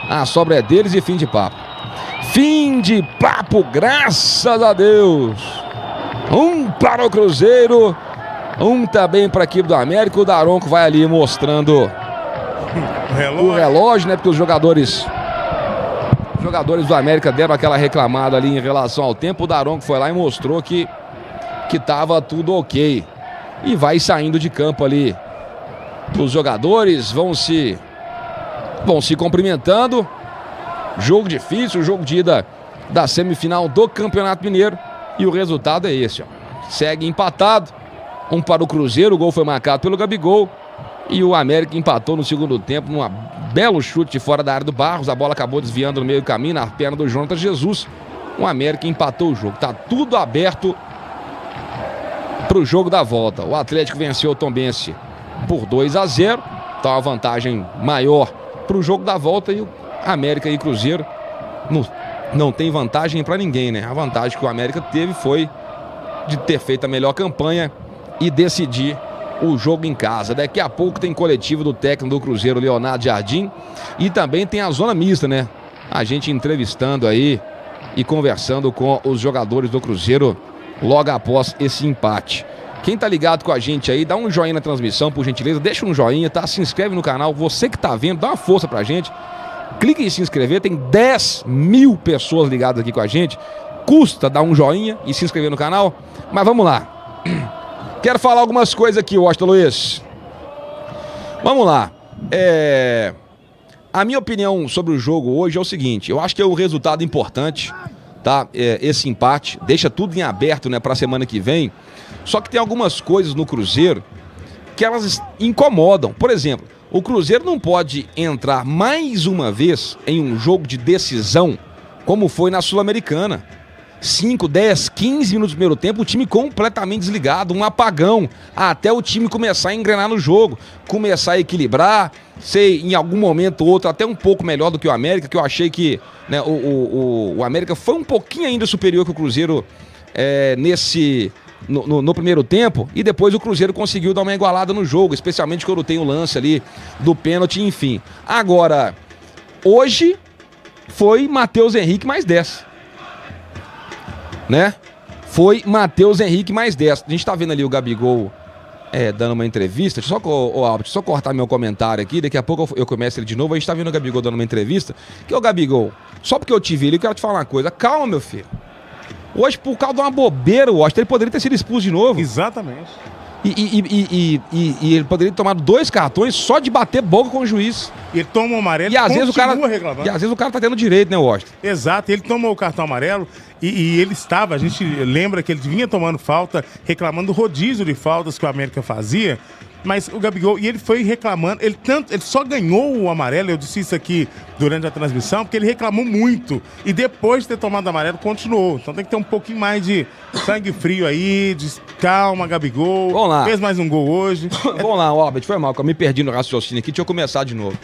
A sobra é deles e fim de papo. Fim de papo, graças a Deus. Um para o Cruzeiro, um também para a equipe do América. O Daronco vai ali mostrando o relógio, né? Porque os jogadores do América deram aquela reclamada ali em relação ao tempo. O Daronco foi lá e mostrou que estava tudo ok. E vai saindo de campo ali. Os jogadores vão se cumprimentando. Jogo difícil, jogo de ida da semifinal do Campeonato Mineiro. E o resultado é esse, ó. Segue empatado. Um para o Cruzeiro, o gol foi marcado pelo Gabigol. E o América empatou no segundo tempo, num belo chute de fora da área do Barros. A bola acabou desviando no meio do caminho, na perna do Jonathan Jesus. O América empatou o jogo. Tá tudo aberto para o jogo da volta. O Atlético venceu o Tombense por 2-0. Então uma vantagem maior para o jogo da volta. E o América e Cruzeiro não tem vantagem para ninguém, né? A vantagem que o América teve foi de ter feito a melhor campanha e decidir o jogo em casa. Daqui a pouco tem coletivo do técnico do Cruzeiro, Leonardo Jardim, e também tem a zona mista, né? A gente entrevistando aí e conversando com os jogadores do Cruzeiro logo após esse empate. Quem tá ligado com a gente aí, dá um joinha na transmissão, por gentileza, deixa um joinha, tá? Se inscreve no canal, você que tá vendo, dá uma força pra gente. Clique em se inscrever, tem 10 mil pessoas ligadas aqui com a gente. Custa dar um joinha e se inscrever no canal, mas vamos lá. Quero falar algumas coisas aqui, Washington Luiz. Vamos lá. A minha opinião sobre o jogo hoje é o seguinte: eu acho que é um resultado importante, tá? Esse empate deixa tudo em aberto, né, para a semana que vem. Só que tem algumas coisas no Cruzeiro que elas incomodam. Por exemplo, o Cruzeiro não pode entrar mais uma vez em um jogo de decisão como foi na Sul-Americana. 5, 10, 15 minutos do primeiro tempo, o time completamente desligado, um apagão, até o time começar a engrenar no jogo, começar a equilibrar, ser em algum momento ou outro até um pouco melhor do que o América, que eu achei que, né, o América foi um pouquinho ainda superior que o Cruzeiro no primeiro tempo, e depois o Cruzeiro conseguiu dar uma igualada no jogo, especialmente quando tem o lance ali do pênalti, enfim. Agora, hoje foi Matheus Henrique mais 10. Né? Foi Matheus Henrique mais 10. A gente tá vendo ali o Gabigol dando uma entrevista. Deixa eu só cortar meu comentário aqui. Daqui a pouco eu começo ele de novo. A gente tá vendo o Gabigol dando uma entrevista. Que é o Gabigol, só porque eu te vi ali, eu quero te falar uma coisa. Calma, meu filho. Hoje, por causa de uma bobeira, eu acho que ele poderia ter sido expulso de novo. Exatamente. E ele poderia ter tomado 2 cartões só de bater boca com o juiz. Ele toma o amarelo e às vezes reclamando. E às vezes o cara tá tendo direito, né, Washington? Exato, ele tomou o cartão amarelo e ele estava, a gente lembra que ele vinha tomando falta, reclamando do rodízio de faltas que o América fazia. Mas o Gabigol, e ele foi reclamando, ele só ganhou o amarelo, eu disse isso aqui durante a transmissão, porque ele reclamou muito. E depois de ter tomado o amarelo, continuou. Então tem que ter um pouquinho mais de sangue frio aí, de calma, Gabigol. Vamos lá. Fez mais um gol hoje. Vamos lá, Albert, foi mal, que eu me perdi no raciocínio aqui, deixa eu começar de novo.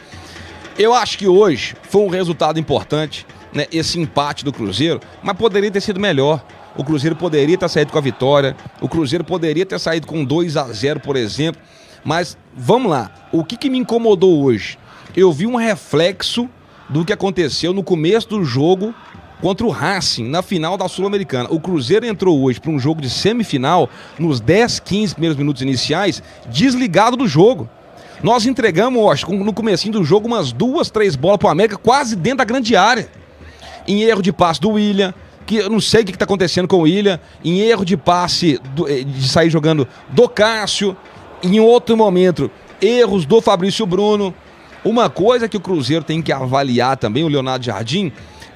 Eu acho que hoje foi um resultado importante, né, esse empate do Cruzeiro, mas poderia ter sido melhor. O Cruzeiro poderia ter saído com a vitória, o Cruzeiro poderia ter saído com 2-0, por exemplo. Mas vamos lá, o que me incomodou hoje? Eu vi um reflexo do que aconteceu no começo do jogo contra o Racing, na final da Sul-Americana. O Cruzeiro entrou hoje para um jogo de semifinal, nos 10, 15 primeiros minutos iniciais, desligado do jogo. Nós entregamos, no comecinho do jogo, umas 2, 3 bolas para o América, quase dentro da grande área. Em erro de passe do William, que eu não sei o que está acontecendo com o William, em erro de passe, de sair jogando do Cássio. Em outro momento, erros do Fabrício Bruno. Uma coisa que o Cruzeiro tem que avaliar também, o Leonardo Jardim,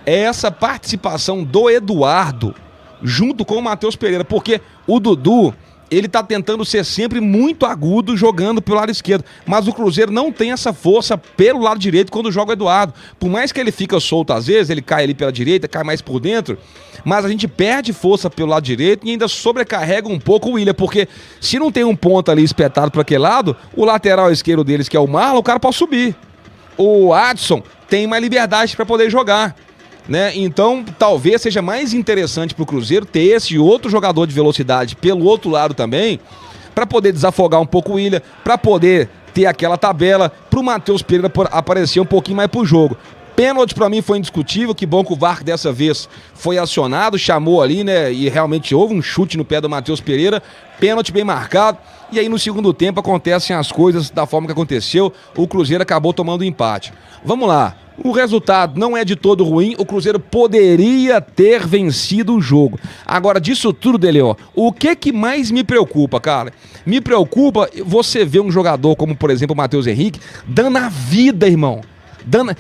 é essa participação do Eduardo junto com o Matheus Pereira, porque o Dudu, ele tá tentando ser sempre muito agudo jogando pelo lado esquerdo, mas o Cruzeiro não tem essa força pelo lado direito quando joga o Eduardo. Por mais que ele fica solto às vezes, ele cai ali pela direita, cai mais por dentro, mas a gente perde força pelo lado direito e ainda sobrecarrega um pouco o William, porque se não tem um ponto ali espetado para aquele lado, o lateral esquerdo deles, que é o Marlon, o cara pode subir. O Adson tem mais liberdade para poder jogar, né? Então talvez seja mais interessante para o Cruzeiro ter esse outro jogador de velocidade pelo outro lado também, para poder desafogar um pouco o William, para poder ter aquela tabela, para o Matheus Pereira aparecer um pouquinho mais pro jogo. Pênalti pra mim foi indiscutível, que bom que o VAR dessa vez foi acionado, chamou ali, né, e realmente houve um chute no pé do Matheus Pereira, pênalti bem marcado, e aí no segundo tempo acontecem as coisas da forma que aconteceu, o Cruzeiro acabou tomando o empate. Vamos lá, o resultado não é de todo ruim, o Cruzeiro poderia ter vencido o jogo. Agora, disso tudo, Deleon, o que mais me preocupa, cara? Me preocupa você ver um jogador como, por exemplo, o Matheus Henrique, dando a vida, irmão.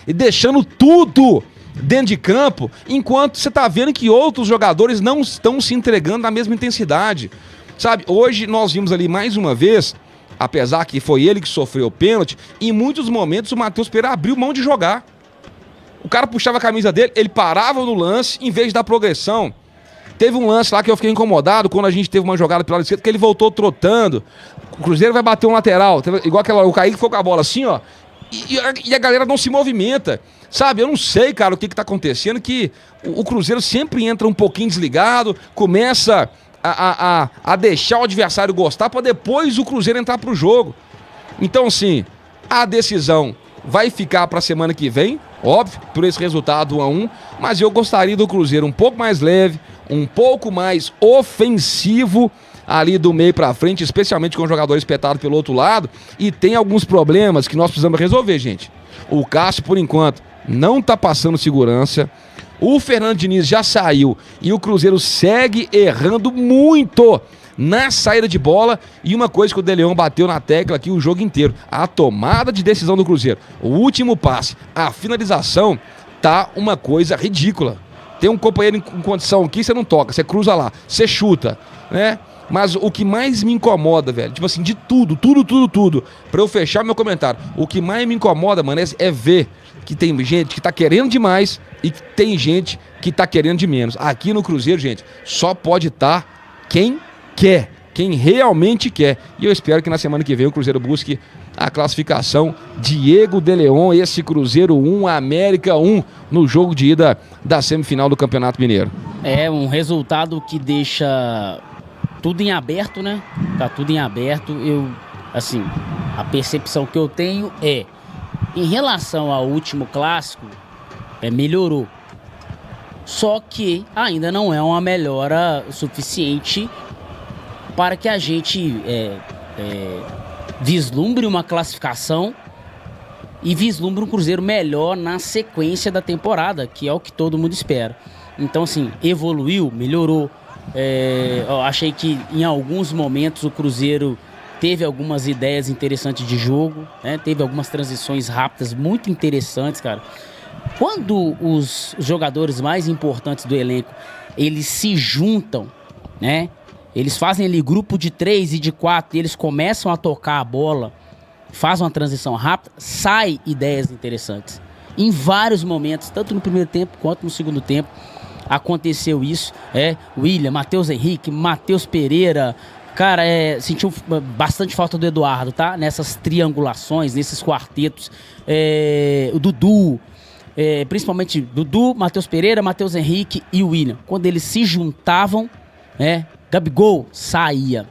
Deixando tudo dentro de campo, enquanto você tá vendo que outros jogadores não estão se entregando na mesma intensidade, sabe? Hoje nós vimos ali mais uma vez, apesar que foi ele que sofreu o pênalti, em muitos momentos o Matheus Pereira abriu mão de jogar. O cara puxava a camisa dele, ele parava no lance em vez de dar progressão. Teve um lance lá que eu fiquei incomodado quando a gente teve uma jogada pelo lado esquerdo, que ele voltou trotando. O Cruzeiro vai bater um lateral, igual o Kaique ficou com a bola assim, ó. E a galera não se movimenta, sabe? Eu não sei, cara, o que tá acontecendo, que o Cruzeiro sempre entra um pouquinho desligado, começa a deixar o adversário gostar para depois o Cruzeiro entrar pro jogo. Então, assim, a decisão vai ficar pra semana que vem, óbvio, por esse resultado 1-1, mas eu gostaria do Cruzeiro um pouco mais leve, um pouco mais ofensivo, ali do meio pra frente, especialmente com o jogador espetado pelo outro lado, e tem alguns problemas que nós precisamos resolver, gente. O Cássio, por enquanto, não tá passando segurança, o Fernando Diniz já saiu e o Cruzeiro segue errando muito na saída de bola, e uma coisa que o Deleon bateu na tecla aqui o jogo inteiro, a tomada de decisão do Cruzeiro, o último passe, a finalização, tá uma coisa ridícula. Tem um companheiro em condição aqui, você não toca, você cruza lá, você chuta, né? Mas o que mais me incomoda, velho, tipo assim, de tudo, pra eu fechar meu comentário, o que mais me incomoda, mano, é ver que tem gente que tá querendo demais e que tem gente que tá querendo de menos. Aqui no Cruzeiro, gente, só pode estar quem quer, quem realmente quer. E eu espero que na semana que vem o Cruzeiro busque a classificação. Diego Deleon, esse Cruzeiro 1, América 1, no jogo de ida da semifinal do Campeonato Mineiro. É um resultado que deixa tudo em aberto, né? Tá tudo em aberto. Assim, a percepção que eu tenho é, em relação ao último clássico, melhorou. Só que ainda não é uma melhora suficiente para que a gente vislumbre uma classificação e vislumbre um Cruzeiro melhor na sequência da temporada, que é o que todo mundo espera. Então, assim, evoluiu, melhorou. Eu achei que em alguns momentos o Cruzeiro teve algumas ideias interessantes de jogo, né? Teve algumas transições rápidas muito interessantes, cara. Quando os jogadores mais importantes do elenco, eles se juntam, né? Eles fazem ali grupo de 3 e de 4 e eles começam a tocar a bola, fazem uma transição rápida, sai ideias interessantes. Em vários momentos, tanto no primeiro tempo quanto no segundo tempo, aconteceu isso. William, Matheus Henrique, Matheus Pereira, cara, sentiu bastante falta do Eduardo, tá? Nessas triangulações, nesses quartetos. O Dudu, principalmente Dudu, Matheus Pereira, Matheus Henrique e o William. Quando eles se juntavam, Gabigol saía.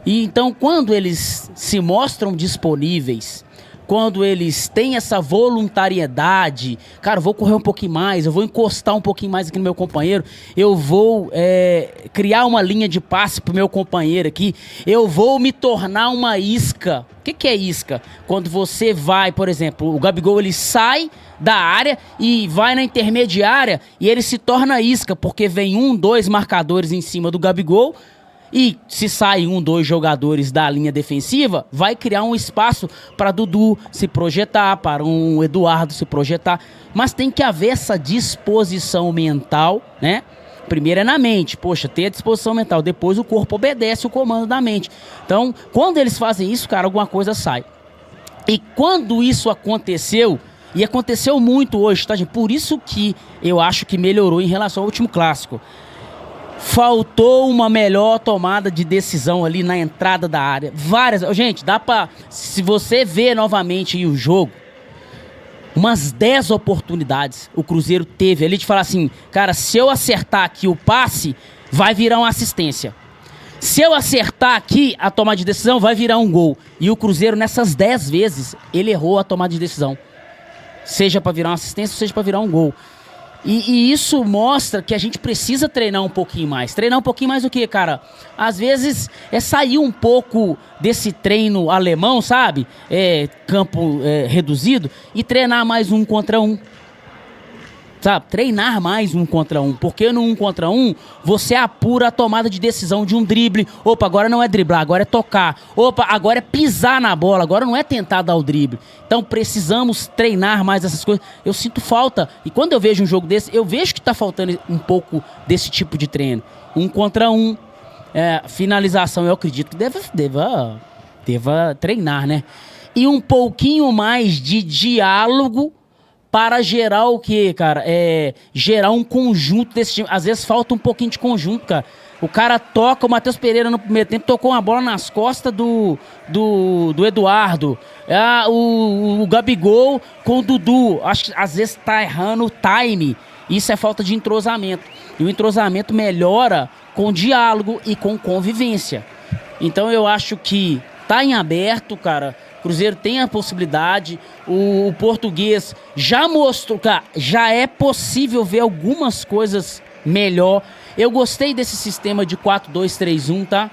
E então, quando eles se mostram disponíveis, quando eles têm essa voluntariedade, cara, eu vou correr um pouquinho mais, eu vou encostar um pouquinho mais aqui no meu companheiro, eu vou criar uma linha de passe pro meu companheiro aqui, eu vou me tornar uma isca. O que é isca? Quando você vai, por exemplo, o Gabigol, ele sai da área e vai na intermediária e ele se torna isca, porque vem 1, 2 marcadores em cima do Gabigol. E se saem 2 jogadores da linha defensiva, vai criar um espaço para Dudu se projetar, para um Eduardo se projetar. Mas tem que haver essa disposição mental, né? Primeiro é na mente, poxa, ter a disposição mental. Depois o corpo obedece o comando da mente. Então, quando eles fazem isso, cara, alguma coisa sai. E quando isso aconteceu, e aconteceu muito hoje, tá, gente? Por isso que eu acho que melhorou em relação ao último clássico. Faltou uma melhor tomada de decisão ali na entrada da área. Várias. Gente, dá pra... Se você ver novamente aí o jogo, umas 10 oportunidades o Cruzeiro teve ali de falar assim, cara, se eu acertar aqui o passe, vai virar uma assistência. Se eu acertar aqui a tomada de decisão, vai virar um gol. E o Cruzeiro, nessas 10 vezes, ele errou a tomada de decisão. Seja para virar uma assistência, seja para virar um gol. E isso mostra que a gente precisa treinar um pouquinho mais. Treinar um pouquinho mais o quê, cara? Às vezes é sair um pouco desse treino alemão, sabe? Campo reduzido e treinar mais 1 contra 1. Sabe? Treinar mais 1 contra 1. Porque no 1 contra 1, você apura a tomada de decisão de um drible. Opa, agora não é driblar, agora é tocar. Opa, agora é pisar na bola, agora não é tentar dar o drible. Então precisamos treinar mais essas coisas. Eu sinto falta. E quando eu vejo um jogo desse, eu vejo que tá faltando um pouco desse tipo de treino. 1 contra 1. Finalização, eu acredito que deva treinar, né? E um pouquinho mais de diálogo para gerar o quê, cara? Gerar um conjunto desse time. Às vezes falta um pouquinho de conjunto, cara. O cara toca, o Matheus Pereira no primeiro tempo tocou uma bola nas costas do Eduardo. O Gabigol com o Dudu. Acho que às vezes tá errando o time. Isso é falta de entrosamento. E o entrosamento melhora com diálogo e com convivência. Então eu acho que tá em aberto, cara. Cruzeiro tem a possibilidade, o Português já mostrou, cara, já é possível ver algumas coisas melhor. Eu gostei desse sistema de 4-2-3-1, tá?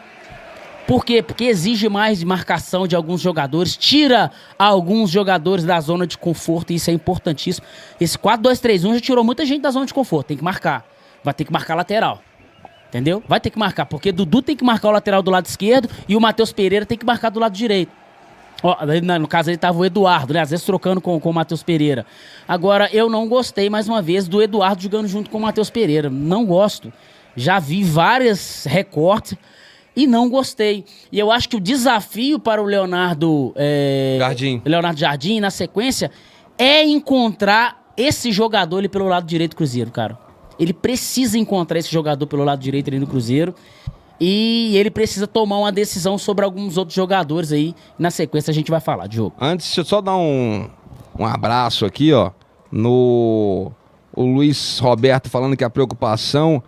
Por quê? Porque exige mais de marcação de alguns jogadores, tira alguns jogadores da zona de conforto, e isso é importantíssimo. Esse 4-2-3-1 já tirou muita gente da zona de conforto, tem que marcar. Vai ter que marcar lateral, entendeu? Vai ter que marcar, porque Dudu tem que marcar o lateral do lado esquerdo e o Matheus Pereira tem que marcar do lado direito. No caso, ele tava o Eduardo, né? Às vezes trocando com o Matheus Pereira. Agora, eu não gostei, mais uma vez, do Eduardo jogando junto com o Matheus Pereira. Não gosto. Já vi vários recortes e não gostei. E eu acho que o desafio para o Leonardo Jardim, na sequência, é encontrar esse jogador ali pelo lado direito do Cruzeiro, cara. Ele precisa encontrar esse jogador pelo lado direito ali no Cruzeiro. E ele precisa tomar uma decisão sobre alguns outros jogadores aí. Na sequência a gente vai falar de jogo. Antes, deixa eu só dar um abraço aqui, ó. O Luiz Roberto falando que a preocupação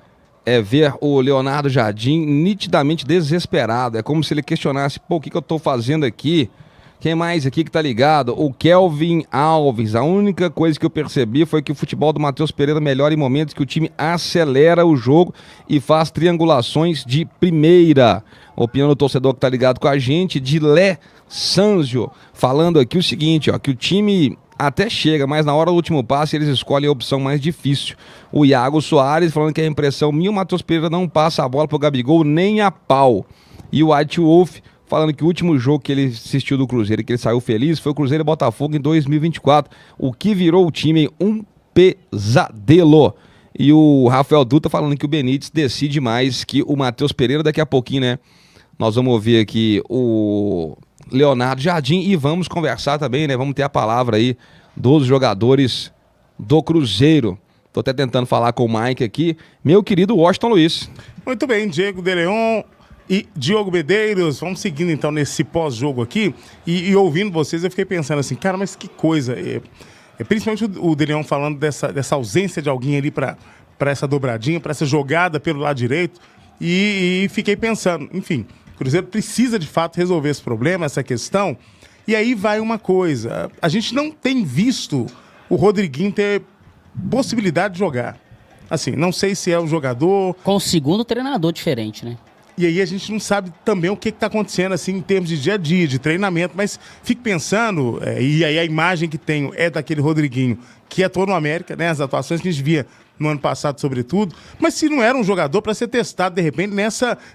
é ver o Leonardo Jardim nitidamente desesperado. É como se ele questionasse, pô, o que eu tô fazendo aqui? Quem mais aqui que tá ligado? O Kelvin Alves. A única coisa que eu percebi foi que o futebol do Matheus Pereira melhora em momentos que o time acelera o jogo e faz triangulações de primeira. Opinião do torcedor que tá ligado com a gente, de Lé Sanzio, falando aqui o seguinte, ó, que o time até chega, mas na hora do último passe eles escolhem a opção mais difícil. O Iago Soares falando que a impressão minha, o Matheus Pereira não passa a bola pro Gabigol nem a pau. E o White Wolf falando que o último jogo que ele assistiu do Cruzeiro e que ele saiu feliz foi o Cruzeiro e Botafogo em 2024, o que virou o time um pesadelo. E o Rafael Dutra falando que o Benítez decide mais que o Matheus Pereira. Daqui a pouquinho, né, nós vamos ouvir aqui o Leonardo Jardim e vamos conversar também, né, vamos ter a palavra aí dos jogadores do Cruzeiro. Tô até tentando falar com o Mike aqui, meu querido Washington Luiz. Muito bem, Diego de Leon e Diogo Medeiros, vamos seguindo então nesse pós-jogo aqui e ouvindo vocês, eu fiquei pensando assim, cara, mas que coisa, principalmente o De Leon falando dessa ausência de alguém ali para essa dobradinha, para essa jogada pelo lado direito e fiquei pensando, enfim, o Cruzeiro precisa de fato resolver esse problema, essa questão, e aí vai uma coisa, a gente não tem visto o Rodriguinho ter possibilidade de jogar, assim, não sei se é o jogador... Com o segundo treinador diferente, né? E aí a gente não sabe também o que está acontecendo assim, em termos de dia a dia, de treinamento, mas fico pensando, e aí a imagem que tenho é daquele Rodriguinho, que atuou no América, né, as atuações que a gente via no ano passado, sobretudo, mas se não era um jogador para ser testado, de repente,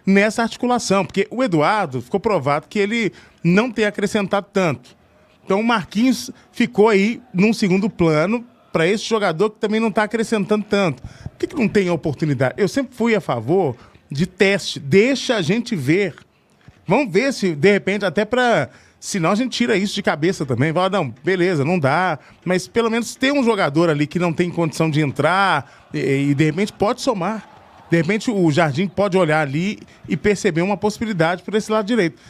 nessa articulação, porque o Eduardo ficou provado que ele não tem acrescentado tanto. Então o Marquinhos ficou aí num segundo plano para esse jogador que também não está acrescentando tanto. Por que não tem a oportunidade? Eu sempre fui a favor de teste, deixa a gente ver. Vamos ver se, de repente, até para... Senão a gente tira isso de cabeça também. Fala, não, beleza, não dá. Mas pelo menos tem um jogador ali que não tem condição de entrar e de repente pode somar. De repente o Jardim pode olhar ali e perceber uma possibilidade por esse lado direito.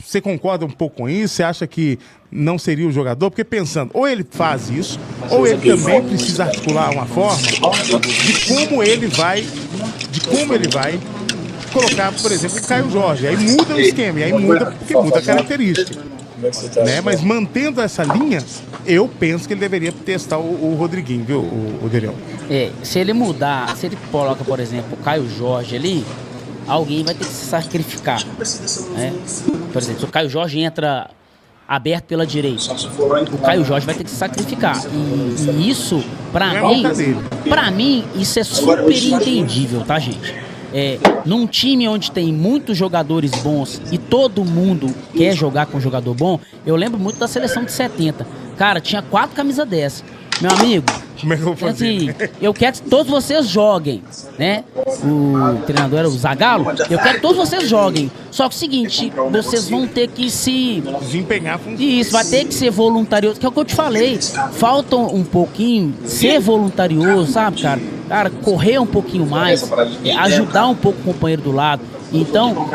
Você concorda um pouco com isso? Você acha que não seria o jogador? Porque pensando, ou ele faz isso, ou ele também precisa articular uma forma de como ele vai colocar, por exemplo, o Caio Jorge. Aí muda o esquema, e aí muda porque muda a característica. né? Mas mantendo essa linha, eu penso que ele deveria testar o Rodriguinho, viu, o Derião? Se ele mudar, se ele coloca, por exemplo, o Caio Jorge ali, alguém vai ter que se sacrificar, né? Por exemplo, se o Caio Jorge entra aberto pela direita, o Caio Jorge vai ter que se sacrificar. E isso, pra mim, isso é super entendível, tá, gente? Num time onde tem muitos jogadores bons e todo mundo quer jogar com um jogador bom, eu lembro muito da seleção de 70. Cara, tinha 4 camisas dessas. Meu amigo, como é que eu vou fazer, assim, né? eu quero que todos vocês joguem, né? O treinador era o Zagallo. Eu quero que todos vocês joguem. Só que é o seguinte, vocês vão ter que se desempenhar a função. Isso, vai ter que ser voluntarioso, que é o que eu te falei. Falta um pouquinho ser voluntarioso, sabe, cara? Cara, correr um pouquinho mais, ajudar um pouco o companheiro do lado. Então,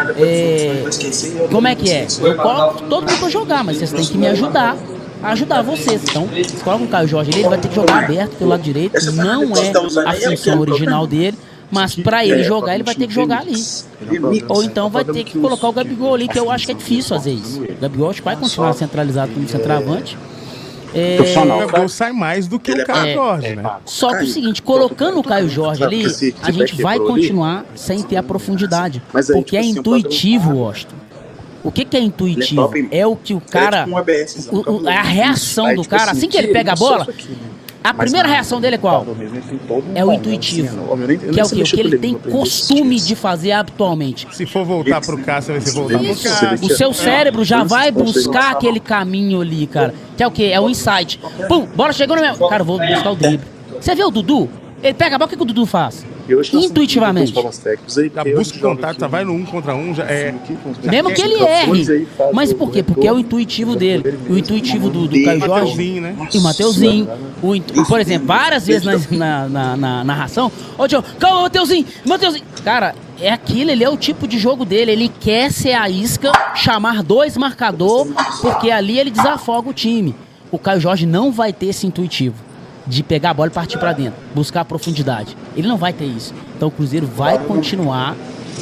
como é que é? Eu coloco todo mundo pra jogar, mas vocês têm que me ajudar a ajudar vocês. Então, se coloca um Caio Jorge ali, ele vai ter que jogar aberto pelo lado direito. Não é a função original dele, mas pra ele jogar, ele vai ter que jogar ali. Ou então vai ter que colocar o Gabigol ali, que eu acho que é difícil fazer isso. O Gabigol acho que vai continuar centralizado como centroavante. O Gabigol sai mais do que o Caio Jorge, né? Só que é o seguinte, colocando o Caio Jorge ali, a gente vai continuar sem ter a profundidade. Porque é intuitivo, Washington. O que é intuitivo? É o que o cara... a reação do cara, assim que ele pega a bola, a primeira reação dele é qual? É o intuitivo. Que é o quê? O que ele tem costume de fazer habitualmente. Se for voltar pro Cássio, vai ser voltar pro Cássio. O seu cérebro já vai buscar aquele caminho ali, cara. Que é o quê? É o insight. Pum, bola chegou no meu... Cara, eu vou buscar o drible. Você vê o Dudu? Ele pega a bola, o que o Dudu faz? Intuitivamente. Já busca contato, já vai no 1 contra 1, já é... Mesmo que ele erre. Mas por quê? Porque é o intuitivo dele. O intuitivo do Caio Jorge e o Mateuzinho. Por exemplo, várias vezes na narração, ô tio, calma, Mateuzinho. Cara, é aquilo, ele é o tipo de jogo dele. Ele quer ser a isca, chamar 2 marcador, porque ali ele desafoga o time. O Caio Jorge não vai ter esse intuitivo de pegar a bola e partir pra dentro, buscar a profundidade. Ele não vai ter isso. Então o Cruzeiro vai continuar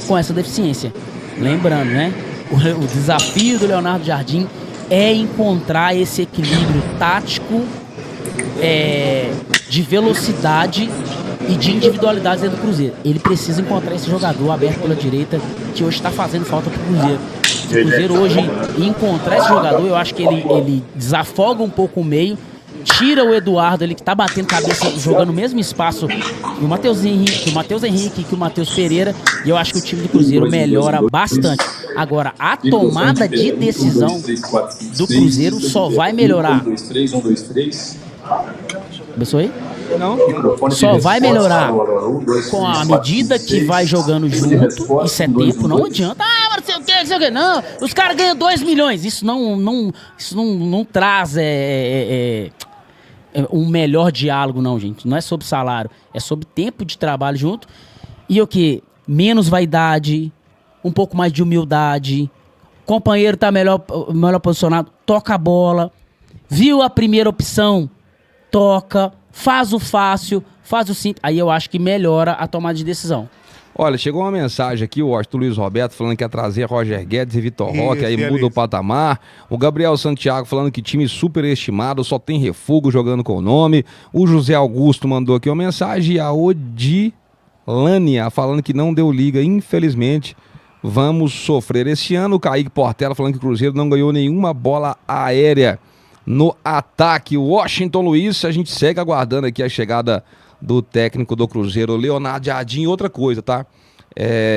com essa deficiência. Lembrando, né? O desafio do Leonardo Jardim é encontrar esse equilíbrio tático, de velocidade e de individualidade dentro do Cruzeiro. Ele precisa encontrar esse jogador aberto pela direita, que hoje está fazendo falta pro Cruzeiro. Se o Cruzeiro hoje encontrar esse jogador, eu acho que ele desafoga um pouco o meio, tira o Eduardo, ele que tá batendo cabeça, jogando o mesmo espaço que o Matheus Henrique, que o Matheus Pereira, e eu acho que o time do Cruzeiro melhora bastante. Agora, a tomada de decisão do Cruzeiro só vai melhorar. Começou aí? Não. Só vai melhorar com a medida que vai jogando junto. Isso é tempo, não adianta. Mas não sei o que. Não, os caras ganham 2 milhões. Isso não traz um melhor diálogo, não, gente. Não é sobre salário, é sobre tempo de trabalho junto. E o que? Menos vaidade, um pouco mais de humildade. Companheiro tá melhor posicionado, toca a bola. Viu a primeira opção? Toca, faz o fácil, faz o simples. Aí eu acho que melhora a tomada de decisão. Olha, chegou uma mensagem aqui, o Luiz Roberto falando que ia trazer Roger Guedes e Vitor Roque, aí muda o patamar. O Gabriel Santiago falando que time superestimado, só tem refugo jogando com o nome. O José Augusto mandou aqui uma mensagem e a Odilânia falando que não deu liga, infelizmente. Vamos sofrer esse ano. O Kaique Portela falando que o Cruzeiro não ganhou nenhuma bola aérea no ataque. Washington Luiz, a gente segue aguardando aqui a chegada do técnico do Cruzeiro, Leonardo Jardim. Outra coisa, tá?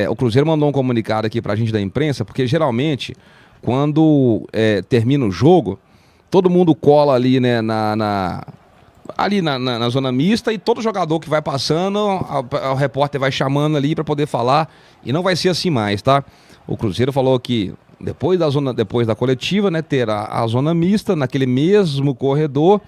O Cruzeiro mandou um comunicado aqui pra gente da imprensa, porque geralmente, quando termina o jogo, todo mundo cola ali, né, na zona mista, e todo jogador que vai passando, o repórter vai chamando ali pra poder falar, e não vai ser assim mais, tá? O Cruzeiro falou que depois da coletiva, né, terá a zona mista naquele mesmo corredor,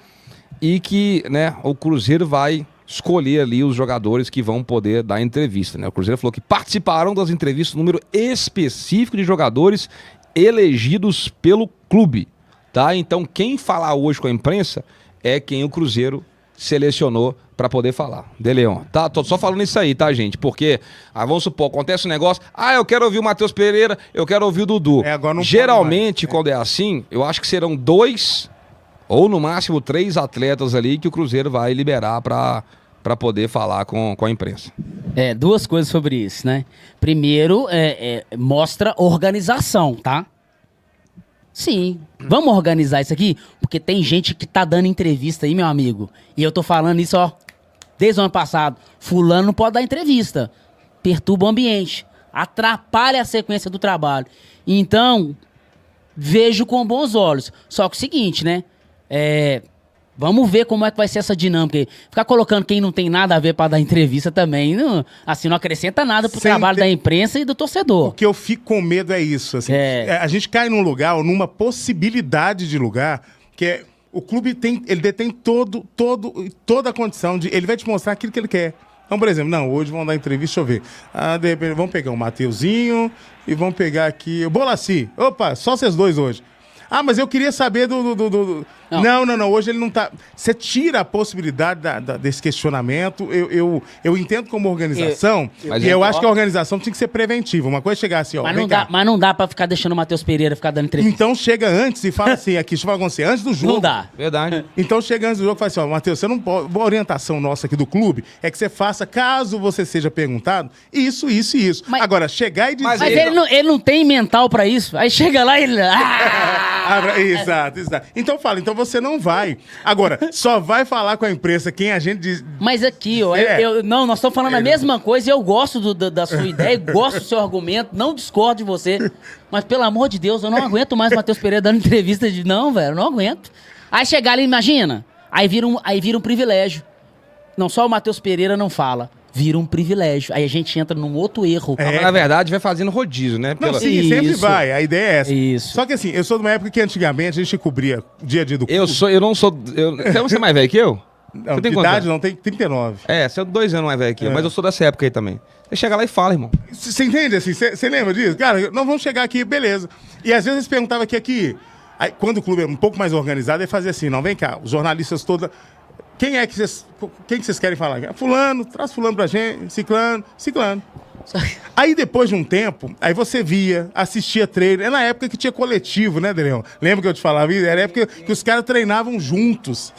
e que, né, o Cruzeiro vai escolher ali os jogadores que vão poder dar entrevista, né? O Cruzeiro falou que participarão das entrevistas, número específico de jogadores elegidos pelo clube, tá? Então quem falar hoje com a imprensa é quem o Cruzeiro selecionou para poder falar. De Leon. Tá, tô só falando isso aí, tá, gente? Porque, vamos supor, acontece um negócio, eu quero ouvir o Matheus Pereira, eu quero ouvir o Dudu. Agora não Geralmente, quando é assim, eu acho que serão 2 ou no máximo 3 atletas ali que o Cruzeiro vai liberar para poder falar com a imprensa. 2 coisas sobre isso, né? Primeiro, mostra organização, tá? Sim, vamos organizar isso aqui, porque tem gente que tá dando entrevista aí, meu amigo, e eu tô falando isso, desde o ano passado. Fulano não pode dar entrevista, perturba o ambiente, atrapalha a sequência do trabalho. Então, vejo com bons olhos. Só que o seguinte, né? Vamos ver como é que vai ser essa dinâmica. Ficar colocando quem não tem nada a ver para dar entrevista também, não acrescenta nada pro trabalho da imprensa e do torcedor. O que eu fico com medo é isso. Assim, a gente cai num lugar, ou numa possibilidade de lugar, que é o clube ele detém toda a condição de... Ele vai te mostrar aquilo que ele quer. Então, por exemplo, hoje vão dar entrevista, deixa eu ver. De repente, vamos pegar o Mateuzinho e vamos pegar aqui o Bolaci. Opa, só vocês dois hoje. Mas eu queria saber do... Não, hoje ele não tá... Você tira a possibilidade desse questionamento. Eu entendo como organização, eu acho que a organização tinha que ser preventiva. Uma coisa é chegar assim, mas não dá pra ficar deixando o Matheus Pereira ficar dando entrevista. Então chega antes e fala assim, aqui, deixa eu falar com você, antes do jogo. Não dá. Verdade. Então chega antes do jogo e fala assim, Matheus, você não pode... A orientação nossa aqui do clube é que você faça, caso você seja perguntado, isso. Agora, chegar e dizer... Mas ele não tem mental pra isso. Aí chega lá e ele... Exato. Então você não vai. Agora, só vai falar com a imprensa quem a gente diz. Mas aqui, nós estamos falando a mesma coisa e eu gosto da sua ideia, gosto do seu argumento, não discordo de você. Mas, pelo amor de Deus, eu não aguento mais o Matheus Pereira dando entrevista de... Não, velho, eu não aguento. Aí chegar ali, imagina, aí vira um privilégio. Não, só o Matheus Pereira não fala. Vira um privilégio. Aí a gente entra num outro erro. Mas, na verdade, vai fazendo rodízio, né? Sim, sempre vai. A ideia é essa. Isso. Só que assim, eu sou de uma época que antigamente a gente cobria dia a dia do clube. Você é mais velho que eu? Não, você tem idade não, tem 39. Você é 2 anos mais velho que eu, mas eu sou dessa época aí também. Você chega lá e fala, irmão. Você entende assim? Você lembra disso? Cara, nós vamos chegar aqui, beleza. E às vezes eles perguntavam aqui. Aí, quando o clube é um pouco mais organizado, ele fazia assim, vem cá, os jornalistas todos... Quem que vocês querem falar? Fulano, traz fulano pra gente, ciclano. Aí depois de um tempo, aí você via, assistia treino. É na época que tinha coletivo, né, Daniel? Lembra que eu te falava? Era a época que os caras treinavam juntos.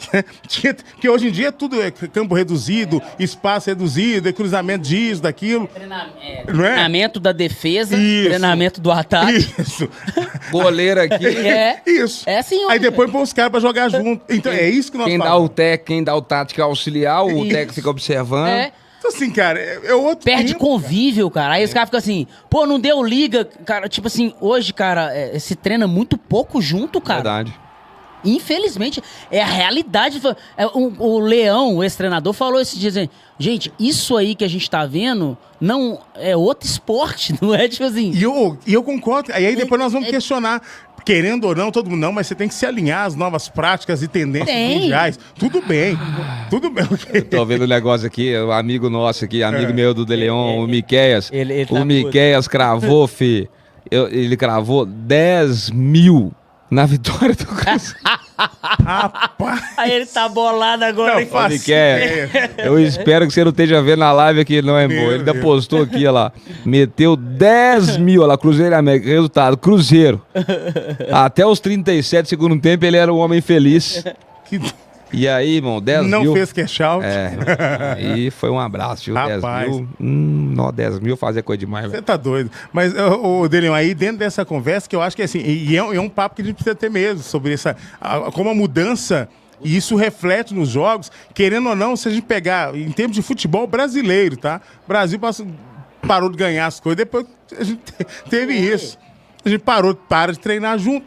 Porque hoje em dia tudo é campo reduzido, espaço reduzido, cruzamento disso, daquilo. Treinamento da defesa, treinamento do ataque. Isso. Goleiro aqui. Isso. É assim, aí depois põe os caras pra jogar junto. Então é isso que nós falamos. Quem dá o tático auxiliar, o técnico fica observando. Então, assim, cara, é outro Perde tempo, convívio, cara. Aí os caras ficam assim, não deu liga. Cara, tipo assim, hoje, cara, se treina muito pouco junto, cara. Verdade. Infelizmente, é a realidade. O Leão, o ex-treinador, falou esses dias, gente, isso aí que a gente tá vendo não é outro esporte, não é tipo assim... E eu concordo. Aí depois nós vamos questionar. Querendo ou não, todo mundo não, mas você tem que se alinhar às novas práticas e tendências mundiais. Tudo bem. Tô vendo um negócio aqui, um amigo nosso aqui, amigo meu do De Leon, o Miqueias. O Miqueias cravou, ele cravou 10 mil na vitória do Cruzeiro. Rapaz. Aí ele tá bolado agora. Eu espero que você não esteja vendo na live aqui, não, irmão. Ele ainda postou aqui, olha lá. Meteu 10 mil, olha lá, Cruzeiro e América. Resultado, Cruzeiro. Até os 37 segundo tempo, ele era um homem feliz. E aí, irmão, 10 mil... Não fez cash out. Aí foi um abraço, viu? Rapaz. 10 mil. 10 mil fazia coisa demais, velho. Você tá doido. Mas, Delion, aí dentro dessa conversa, que eu acho que assim, e é um papo que a gente precisa ter mesmo, sobre como a mudança, e isso reflete nos jogos, querendo ou não, se a gente pegar, em termos de futebol brasileiro, tá? O Brasil parou de ganhar as coisas, depois a gente teve isso. A gente para de treinar junto.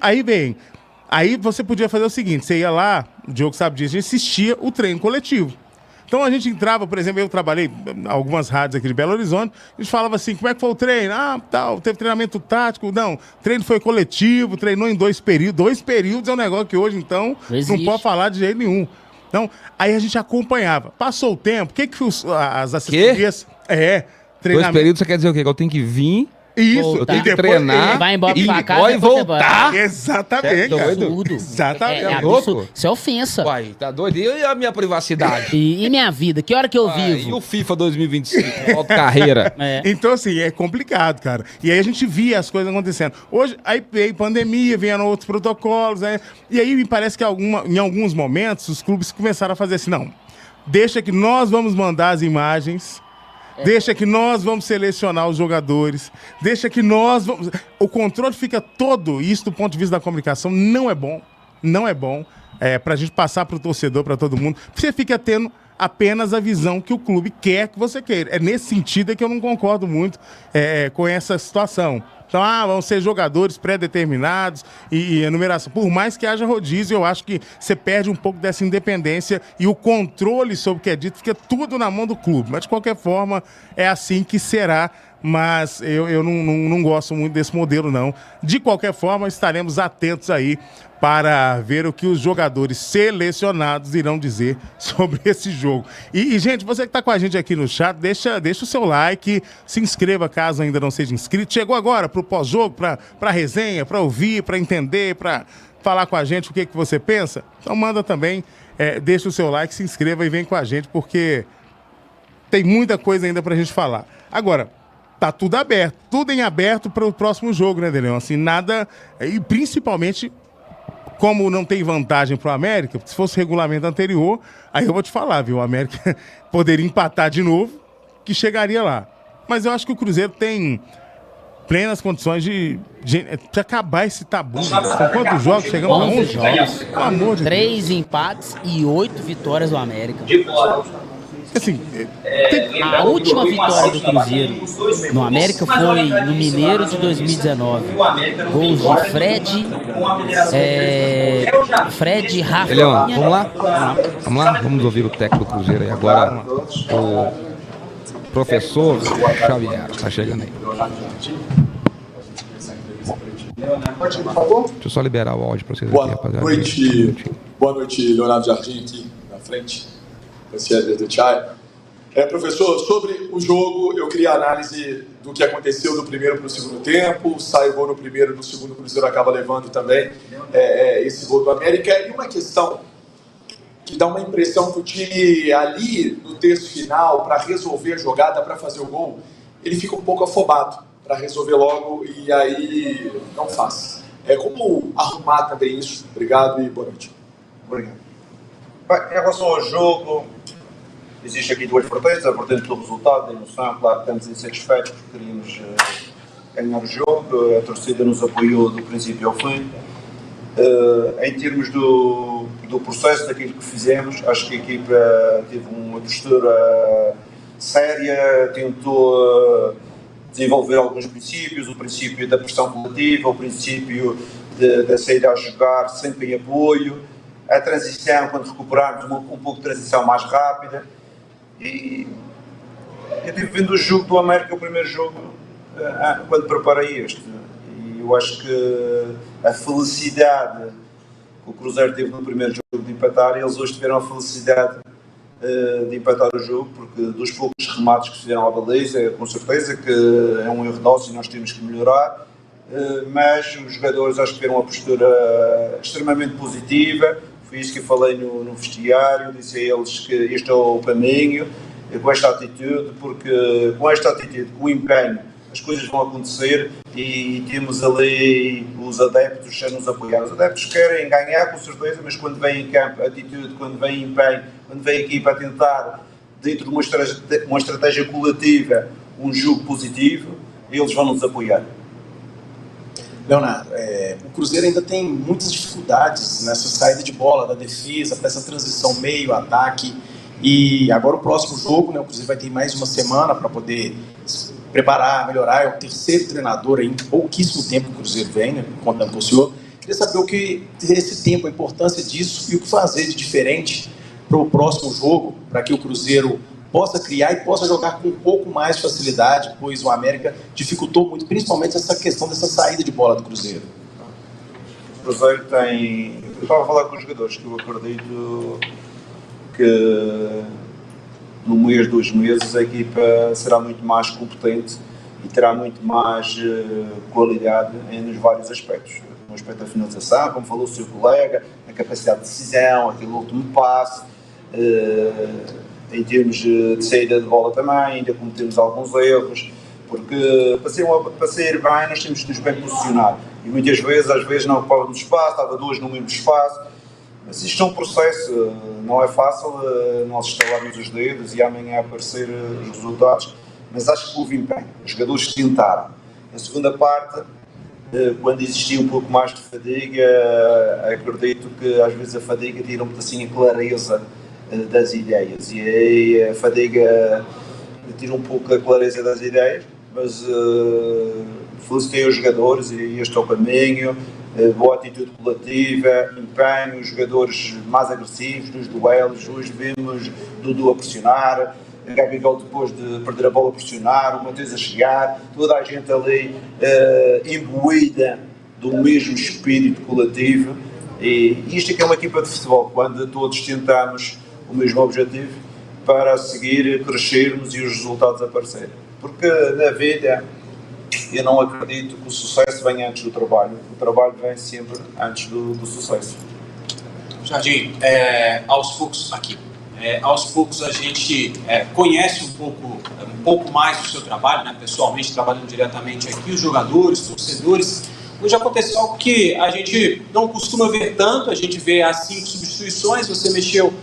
Aí você podia fazer o seguinte, você ia lá, o Diogo sabe disso, a gente assistia o treino coletivo. Então a gente entrava, por exemplo, eu trabalhei em algumas rádios aqui de Belo Horizonte, a gente falava assim, como é que foi o treino? Teve treinamento tático, não, treino foi coletivo, treinou em 2 períodos. 2 períodos é um negócio que hoje, então, não pode falar de jeito nenhum. Então, aí a gente acompanhava. Passou o tempo, o que as assessorias... treinamento... 2 períodos, você quer dizer o quê? Que eu tenho que vir... Isso, Eu tenho que depois- treinar Vai embora e pra casa, e depois você voltar. Exatamente, É cara. doido. Tudo. Exatamente. É louco? absurdo. Isso é ofensa. Uai, tá doido? E a minha privacidade? E minha vida? Que hora que eu E vivo? o FIFA 2025? Auto carreira. É. Então, assim, é complicado, cara. E aí a gente via as coisas acontecendo. Hoje, aí veio pandemia, vieram outros protocolos, né? E aí me parece que em alguns momentos os clubes começaram a fazer assim, não, deixa que nós vamos mandar as imagens, deixa que nós vamos selecionar os jogadores, deixa que nós vamos... O controle fica todo, e isso do ponto de vista da comunicação não é bom, não é bom. Pra gente passar pro torcedor, pra todo mundo, você fica tendo apenas a visão que o clube quer que você queira. É nesse sentido que eu não concordo muito com essa situação. Então, vão ser jogadores pré-determinados e enumeração. Por mais que haja rodízio, eu acho que você perde um pouco dessa independência e o controle sobre o que é dito fica tudo na mão do clube. Mas, de qualquer forma, é assim que será. Mas eu não gosto muito desse modelo, não. De qualquer forma, estaremos atentos aí para ver o que os jogadores selecionados irão dizer sobre esse jogo. E gente, você que está com a gente aqui no chat, deixa o seu like, se inscreva caso ainda não seja inscrito. Chegou agora para o pós-jogo, para a resenha, para ouvir, para entender, para falar com a gente o que você pensa? Então manda também, deixa o seu like, se inscreva e vem com a gente, porque tem muita coisa ainda para a gente falar. Agora, tá tudo aberto, tudo em aberto para o próximo jogo, né, Deleon? Assim, nada... E principalmente, como não tem vantagem pro América, se fosse regulamento anterior, aí eu vou te falar, viu? O América poderia empatar de novo, que chegaria lá. Mas eu acho que o Cruzeiro tem plenas condições de acabar esse tabu. São quantos jogos? Chegamos a 11 jogos. Pelo amor de Deus. 3 empates e 8 vitórias do América. Assim, A última vitória do Cruzeiro no América foi no Mineiro de 2019. Gols de Fred, Rafa. Leão, vamos lá? Vamos lá? Vamos ouvir o técnico do Cruzeiro aí agora. O professor Xavier tá chegando aí. Deixa eu só liberar o áudio para vocês aqui, rapaziada. Boa noite, Leonardo Jardim aqui na frente. Esse é do Tchai. Professor, sobre o jogo, eu queria análise do que aconteceu do primeiro para o segundo tempo. Sai o gol no primeiro, no segundo o Cruzeiro acaba levando também esse gol do América. E uma questão que dá uma impressão que o time ali no terço final, para resolver a jogada, para fazer o gol, ele fica um pouco afobado para resolver logo e aí não faz. Como arrumar também isso? Obrigado e boa noite. Obrigado. Bem, em relação ao jogo, existe aqui duas vertentes, a vertente do resultado, da emoção, claro que estamos insatisfeitos porque queríamos ganhar o jogo, a torcida nos apoiou do princípio ao fim. Em termos do processo, daquilo que fizemos, acho que a equipa teve uma postura séria, tentou desenvolver alguns princípios, o princípio da pressão coletiva, o princípio da saída a jogar sempre em apoio, a transição, quando recuperarmos, um pouco de transição mais rápida. E eu tive vindo o jogo do América, o primeiro jogo, quando preparei este. E eu acho que a felicidade que o Cruzeiro teve no primeiro jogo de empatar, eles hoje tiveram a felicidade de empatar o jogo, porque dos poucos remates que fizeram à baliza, com certeza que é um erro nosso e nós temos que melhorar. Mas os jogadores acho que tiveram uma postura extremamente positiva. Foi isso que eu falei no vestiário, disse a eles que este é o caminho, com esta atitude, porque com esta atitude, com o empenho, as coisas vão acontecer e temos ali os adeptos a nos apoiar. Os adeptos querem ganhar, com certeza, mas quando vem em campo atitude, quando vem empenho, quando vem a equipa a tentar, dentro de uma estratégia coletiva, um jogo positivo, eles vão nos apoiar. Leonardo, o Cruzeiro ainda tem muitas dificuldades nessa saída de bola da defesa, para essa transição meio-ataque. E agora o próximo jogo, né, o Cruzeiro vai ter mais uma semana para poder se preparar, melhorar. É o terceiro treinador aí, em pouquíssimo tempo que o Cruzeiro vem, né, contando com o senhor. Queria saber o que esse tempo, a importância disso e o que fazer de diferente para o próximo jogo, para que o Cruzeiro possa criar e possa jogar com um pouco mais de facilidade, pois o América dificultou muito, principalmente essa questão dessa saída de bola do Cruzeiro. O Cruzeiro tem... Eu estava a falar com os jogadores, que eu acredito que no mês, 2 meses, a equipa será muito mais competente e terá muito mais qualidade nos vários aspectos. No aspecto da finalização, como falou o seu colega, a capacidade de decisão, aquele último passe, em termos de saída de bola também, ainda cometemos alguns erros, porque para sair bem nós temos que nos bem posicionar, e muitas vezes, às vezes não ocupávamos espaço, estava duas no mesmo espaço, mas isto é um processo, não é fácil nós estalarmos os dedos e amanhã aparecer os resultados, mas acho que houve empenho, os jogadores tentaram. Na segunda parte, quando existia um pouco mais de fadiga, acredito que às vezes a fadiga tira um pedacinho a clareza das ideias, e aí a fadiga tira um pouco a clareza das ideias, mas felicitei os jogadores e este é o caminho, boa atitude coletiva, empenho, os jogadores mais agressivos nos duelos. Hoje vimos Dudu a pressionar, Gabigol depois de perder a bola a pressionar, o Matheus a chegar, toda a gente ali imbuída do mesmo espírito coletivo, e isto é que é uma equipa de futebol, quando todos tentamos o mesmo objetivo para seguir, crescermos e os resultados aparecerem. Porque na vida eu não acredito que o sucesso venha antes do trabalho, o trabalho vem sempre antes do sucesso. Jardim, aos poucos a gente conhece um pouco mais do seu trabalho, né, pessoalmente, trabalhando diretamente aqui, os jogadores, torcedores. Hoje aconteceu algo que a gente não costuma ver tanto, a gente vê as 5 substituições, você mexeu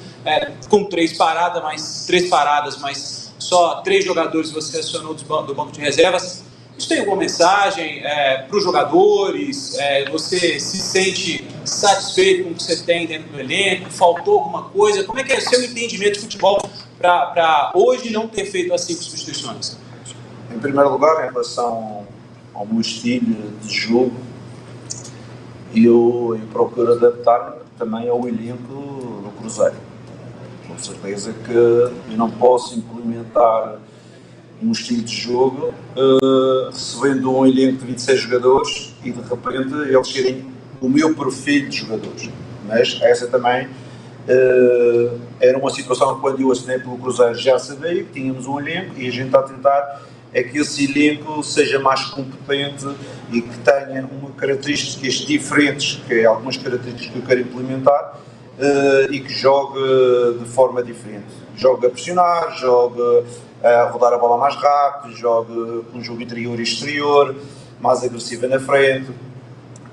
com 3 paradas, mas só 3 jogadores você acionou do banco de reservas. Isso tem alguma mensagem para os jogadores? Você se sente satisfeito com o que você tem dentro do elenco? Faltou alguma coisa? Como é que é o seu entendimento de futebol para hoje não ter feito as 5 substituições? Em primeiro lugar, em relação ao meu estilo de jogo, eu procuro adaptar-me também ao elenco do Cruzeiro. Com certeza que eu não posso implementar um estilo de jogo recebendo um elenco de 26 jogadores e de repente eles serem o meu perfil de jogadores. Mas essa também era uma situação que quando eu assinei pelo Cruzeiro já sabia que tínhamos um elenco e a gente está a tentar que esse elenco seja mais competente e que tenha uma características diferentes, que é algumas características que eu quero implementar, e que jogue de forma diferente. Jogue a pressionar, jogue a rodar a bola mais rápido, jogue com um jogo interior e exterior, mais agressiva na frente.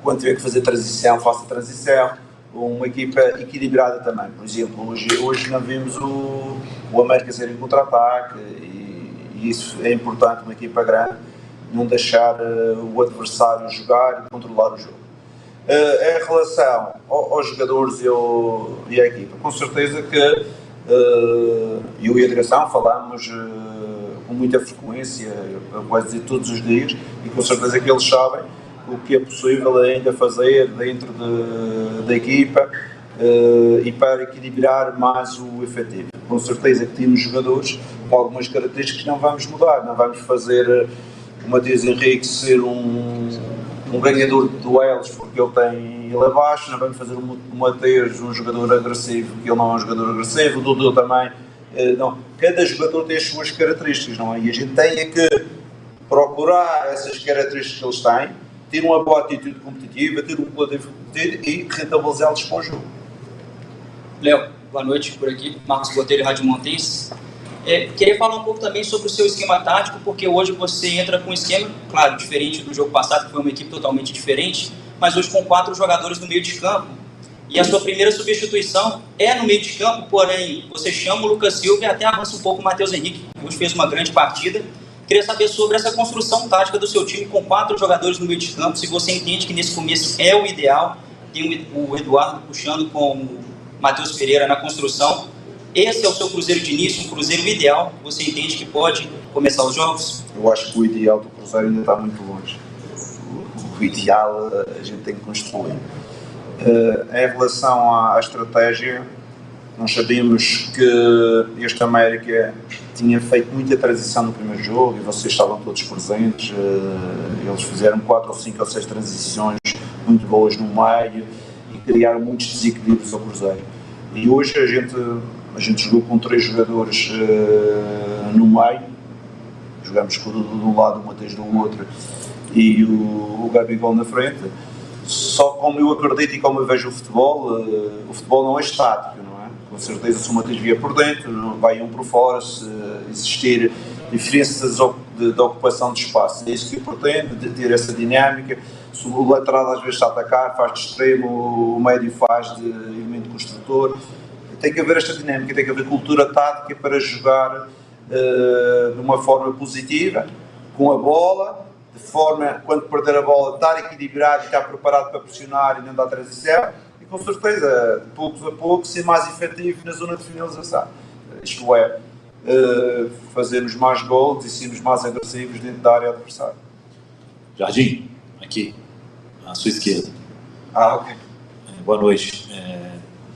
Quando tiver que fazer transição, faça transição. Uma equipa equilibrada também. Por exemplo, hoje não vimos o América ser em contra-ataque, e isso é importante, uma equipa grande, não deixar o adversário jogar e controlar o jogo. Em relação aos jogadores e à equipa, com certeza que eu e a direção falamos com muita frequência, eu vou dizer todos os dias, e com certeza que eles sabem o que é possível ainda fazer dentro da equipa e para equilibrar mais o efetivo. Com certeza que temos jogadores com algumas características que não vamos mudar, não vamos fazer o Matheus Henrique ser um ganhador de duelos porque ele tem ele abaixo, não vamos fazer o Matheus um jogador agressivo porque ele não é um jogador agressivo, o Dudu também, não. Cada jogador tem as suas características, não é? E a gente tem que procurar essas características que eles têm, ter uma boa atitude competitiva, ter um coletivo competitivo e rentabilizá-los para o jogo. Léo, boa noite por aqui, Marcos Botelho, Rádio Montes. Queria falar um pouco também sobre o seu esquema tático, porque hoje você entra com um esquema, claro, diferente do jogo passado, que foi uma equipe totalmente diferente, mas hoje com 4 jogadores no meio de campo. E a sua primeira substituição é no meio de campo, porém você chama o Lucas Silva e até avança um pouco o Matheus Henrique, que hoje fez uma grande partida. Queria saber sobre essa construção tática do seu time com 4 jogadores no meio de campo, se você entende que nesse começo é o ideal, tem o Eduardo puxando com o Matheus Pereira na construção. Esse é o seu Cruzeiro de início, um Cruzeiro ideal, você entende que pode começar os jogos? Eu acho que o ideal do Cruzeiro ainda está muito longe. O ideal a gente tem que construir. Em relação à estratégia, nós sabemos que este América tinha feito muita transição no primeiro jogo e vocês estavam todos presentes. Eles fizeram 4 ou 5 ou 6 transições muito boas no meio e criaram muitos desequilíbrios ao Cruzeiro. E hoje a gente jogou com 3 jogadores no meio, Jogamos com o Dudu de um lado, o Mateus do outro e o Gabigol na frente. Só como eu acredito e como eu vejo o futebol não é estático, não é? Com certeza se o Mateus vier por dentro, vai um por fora, se existir diferenças de ocupação de espaço. É isso que eu pretendo, de ter essa dinâmica. Se o lateral às vezes está a atacar, faz de extremo, o médio faz de elemento construtor. Tem que haver esta dinâmica, tem que haver cultura tática para jogar de uma forma positiva, com a bola, de forma, quando perder a bola, estar equilibrado e estar preparado para pressionar e não dar transição, e com certeza, de poucos a poucos, ser mais efetivo na zona de finalização. Isto é, fazermos mais gols e sermos mais agressivos dentro da área adversária. Jardim, aqui, à sua esquerda. Ok. Boa noite.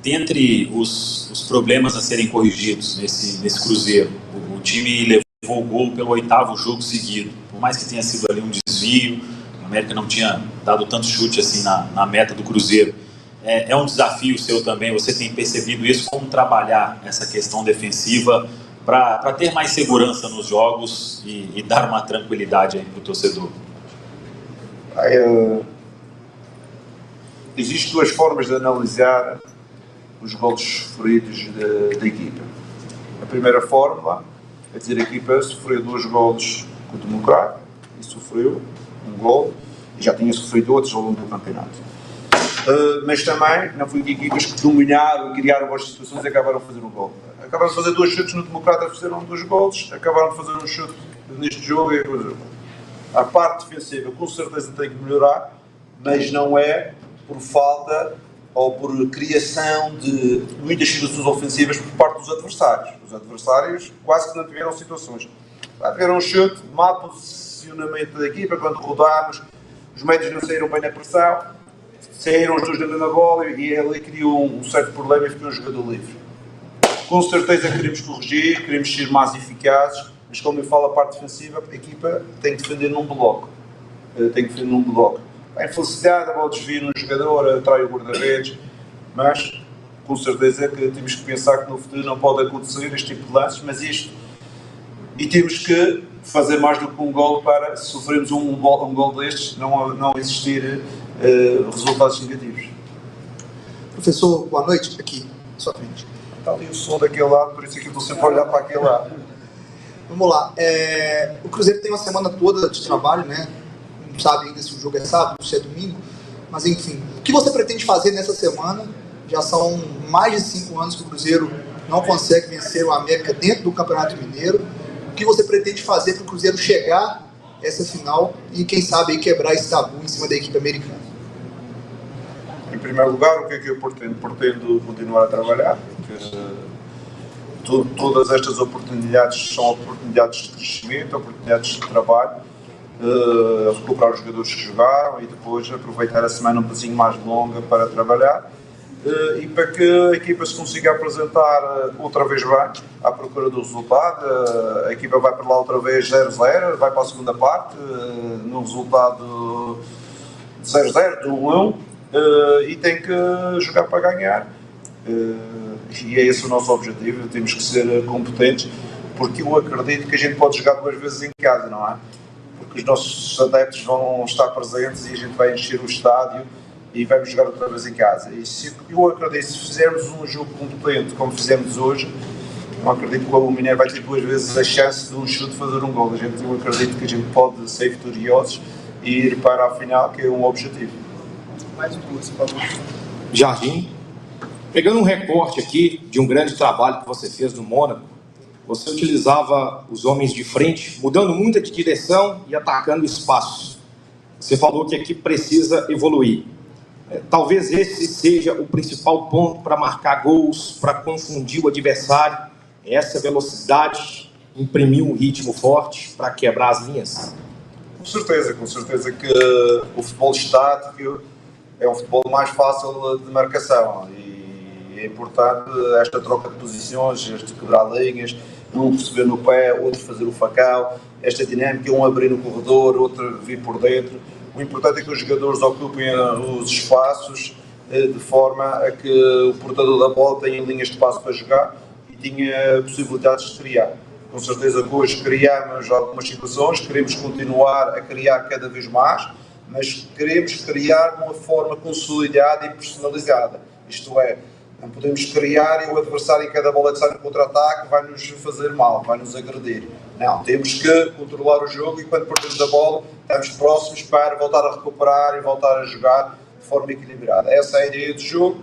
Dentre os problemas a serem corrigidos nesse Cruzeiro, o time levou o gol pelo 8º jogo seguido. Por mais que tenha sido ali um desvio, o América não tinha dado tanto chute assim na meta do Cruzeiro. É um desafio seu também, você tem percebido isso, como trabalhar essa questão defensiva para ter mais segurança nos jogos e dar uma tranquilidade aí para o torcedor? Existem duas formas de analisar os golos sofridos da equipa. A primeira forma é dizer a equipa sofreu 2 golos com o Democrata e sofreu um gol e já tinha sofrido outros ao longo do campeonato. Mas também não foi de equipas que dominaram e criaram boas situações e acabaram de fazer um gol. Acabaram de fazer 2 chutes no Democrata, fizeram 2 golos, acabaram de fazer um chute neste jogo e a parte defensiva com certeza tem que melhorar, mas não é por falta ou por criação de muitas situações ofensivas por parte dos adversários. Os adversários quase que não tiveram situações. Tiveram um chute, mau posicionamento da equipa, quando rodámos, os médios não saíram bem na pressão, saíram os dois dentro da bola e ele criou um certo problema e ficou um jogador livre. Com certeza queremos corrigir, queremos ser mais eficazes, mas como eu falo a parte defensiva, a equipa tem que defender num bloco. A infelicidade, a bola desvia num jogador, atrai o guarda-redes, mas com certeza que temos que pensar que no futuro não pode acontecer este tipo de lances, mas isto, e temos que fazer mais do que um gol para, se sofremos um gol destes, não existir resultados negativos. Professor, boa noite, aqui, sua frente. Está ali o som daquele lado, por isso é que eu estou sempre a olhar para aquele lado. Vamos lá, o Cruzeiro tem uma semana toda de trabalho, né? Não sabe ainda se o jogo é sábado, se é domingo, mas enfim, o que você pretende fazer nessa semana? Já são mais de 5 anos que o Cruzeiro não consegue vencer o América dentro do Campeonato Mineiro. O que você pretende fazer para o Cruzeiro chegar a essa final e, quem sabe, aí, quebrar esse tabu em cima da equipe americana? Em primeiro lugar, o que é que eu pretendo? Pretendo continuar a trabalhar, porque todas estas oportunidades são oportunidades de crescimento, oportunidades de trabalho, recuperar os jogadores que jogaram e depois aproveitar a semana um pouquinho mais longa para trabalhar e para que a equipa se consiga apresentar outra vez bem à procura do resultado. A equipa vai para lá outra vez 0-0, vai para a segunda parte, no resultado 0-0, de 1-1, e tem que jogar para ganhar. E é esse o nosso objetivo, temos que ser competentes, porque eu acredito que a gente pode jogar 2 vezes em casa, não é? Porque os nossos adeptos vão estar presentes e a gente vai encher o estádio e vamos jogar outra vez em casa. E eu acredito, se fizermos um jogo competente como fizemos hoje, eu acredito que o Clube Mineiro vai ter 2 vezes a chance de um chute fazer um gol. Eu acredito que a gente pode ser vitoriosos e ir para a final, que é um objetivo. Mais um curso, por favor. Jardim, pegando um recorte aqui de um grande trabalho que você fez no Mônaco, você utilizava os homens de frente, mudando muito de direção e atacando espaços. Você falou que a equipe precisa evoluir. Talvez esse seja o principal ponto para marcar gols, para confundir o adversário, essa velocidade, imprimir um ritmo forte para quebrar as linhas. Com certeza que o futebol estático é um futebol mais fácil de marcação e é importante esta troca de posições, este quebrar linhas, um receber no pé, outro fazer o facão, esta dinâmica, um abrir no corredor, outro vir por dentro. O importante é que os jogadores ocupem os espaços de forma a que o portador da bola tenha linhas de passo para jogar e tenha possibilidades de criar. Com certeza que hoje criamos algumas situações, queremos continuar a criar cada vez mais, mas queremos criar de uma forma consolidada e personalizada. Isto é, não podemos criar e o adversário em cada bola que sai no contra-ataque vai nos fazer mal, vai nos agredir. Não, temos que controlar o jogo e quando perdemos a bola estamos próximos para voltar a recuperar e voltar a jogar de forma equilibrada. Essa é a ideia do jogo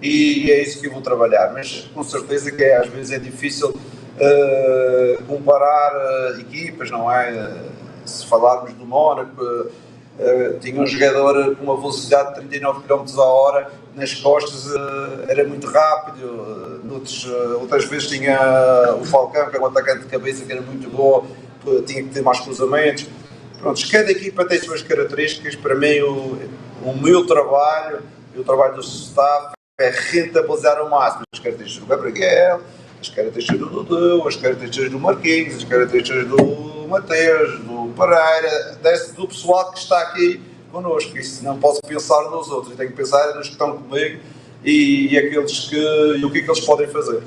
e é isso que eu vou trabalhar, mas com certeza que às vezes é difícil comparar equipas, não é? Se falarmos do Mónaco, tinha um jogador com uma velocidade de 39 km a hora nas costas, era muito rápido. Outras vezes tinha o Falcão, que é um atacante de cabeça que era muito bom, tinha que ter mais cruzamentos. Pronto, cada equipa tem suas características. Para mim o meu trabalho e o trabalho do staff é rentabilizar ao máximo as características do Gabriel, as características do Dudu, as características do Marquinhos, as características do Mateus, do Pereira, do pessoal que está aqui connosco. Isso não posso pensar nos outros, eu tenho que pensar nos que estão comigo e aqueles e o que é que eles podem fazer.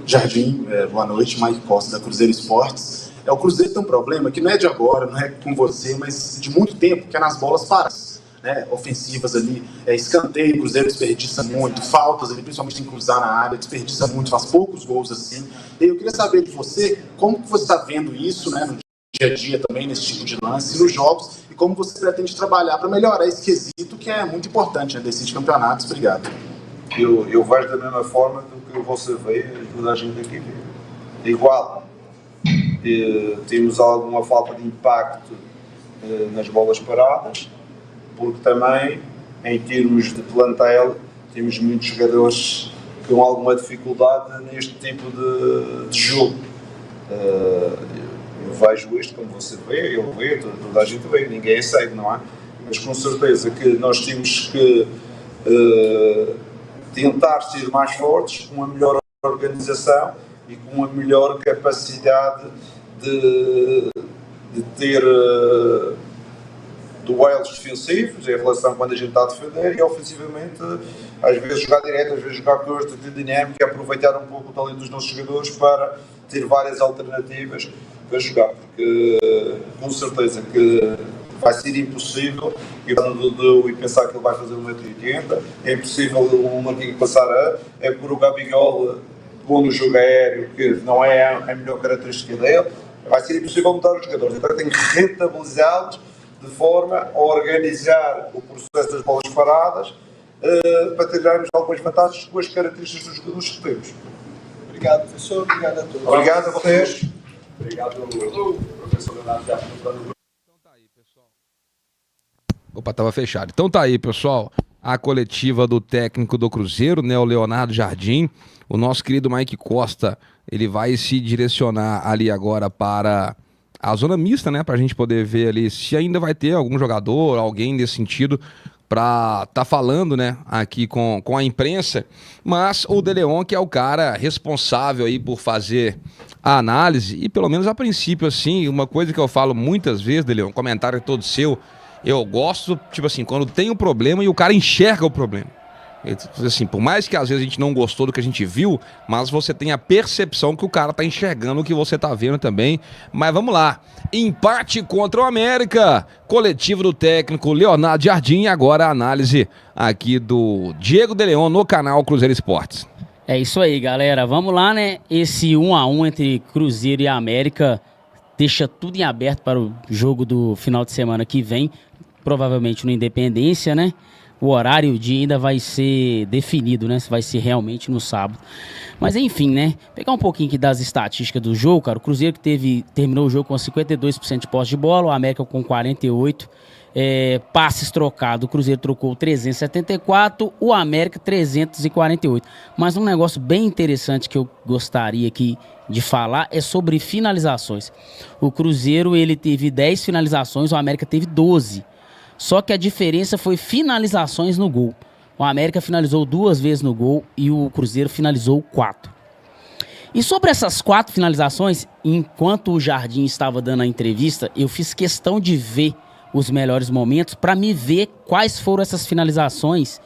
Jardim, boa noite, Mike Costa da Cruzeiro Esportes. O Cruzeiro tem um problema que não é de agora, não é com você, mas de muito tempo, que é nas bolas paradas. Né, ofensivas ali, escanteio, o Cruzeiro desperdiça muito, faltas ali, principalmente em cruzar na área, desperdiça muito, faz poucos gols assim. E eu queria saber de você, como que você está vendo isso, né, no dia a dia também, nesse tipo de lance, nos jogos, e como você pretende trabalhar para melhorar esse quesito que é muito importante, né, desses campeonatos. Obrigado. Eu vejo da mesma forma do que você vê, toda a gente aqui vê. Igual. Temos alguma falta de impacto nas bolas paradas, porque também, em termos de plantel, temos muitos jogadores com alguma dificuldade neste tipo de jogo. Eu vejo isto, como você vê, eu vejo, toda a gente vê, ninguém é cego, não é? Mas com certeza que nós temos que tentar ser mais fortes, com uma melhor organização e com uma melhor capacidade de ter duelos defensivos em relação a quando a gente está a defender e ofensivamente às vezes jogar direto, às vezes jogar curto, de dinâmica e aproveitar um pouco o talento dos nossos jogadores para ter várias alternativas para jogar, porque com certeza que vai ser impossível e pensar que ele vai fazer 1,80m, é impossível o Marquinhos passar é por o Gabigol bom no jogo aéreo, que não é a melhor característica dele, vai ser impossível mudar os jogadores, então tem que rentabilizá-los de forma a organizar o processo das bolas paradas para tirarmos algumas vantagens com as características dos jogadores que temos. Obrigado, professor. Obrigado a todos. Obrigado a vocês. Obrigado, professor Leonardo Jardim. Opa, tava fechado. Então tá aí, pessoal, a coletiva do técnico do Cruzeiro, né, o Leonardo Jardim. O nosso querido Mike Costa, ele vai se direcionar ali agora para a zona mista, né, pra gente poder ver ali se ainda vai ter algum jogador, alguém nesse sentido, pra tá falando, né, aqui com a imprensa. Mas o De Leon, que é o cara responsável aí por fazer a análise, e pelo menos a princípio, assim, uma coisa que eu falo muitas vezes, De Leon, um comentário todo seu, eu gosto, tipo assim, quando tem um problema e o cara enxerga o problema. Assim, por mais que às vezes a gente não gostou do que a gente viu, mas você tem a percepção que o cara tá enxergando o que você tá vendo também. Mas vamos lá, empate contra o América, coletivo do técnico Leonardo Jardim, agora a análise aqui do Diego De Leon no canal Cruzeiro Esportes. É isso aí, galera, vamos lá, né? Esse 1-1 entre Cruzeiro e América deixa tudo em aberto para o jogo do final de semana que vem, provavelmente no Independência, né? O horário de ainda vai ser definido, né? Se vai ser realmente no sábado. Mas enfim, né? Pegar um pouquinho aqui das estatísticas do jogo, cara. O Cruzeiro que terminou o jogo com 52% de posse de bola, o América com 48%. Passes trocados, o Cruzeiro trocou 374, o América 348. Mas um negócio bem interessante que eu gostaria aqui de falar é sobre finalizações. O Cruzeiro ele teve 10 finalizações, o América teve 12. Só que a diferença foi finalizações no gol. O América finalizou 2 vezes no gol e o Cruzeiro finalizou 4. E sobre essas 4 finalizações, enquanto o Jardim estava dando a entrevista, eu fiz questão de ver os melhores momentos para me ver quais foram essas finalizações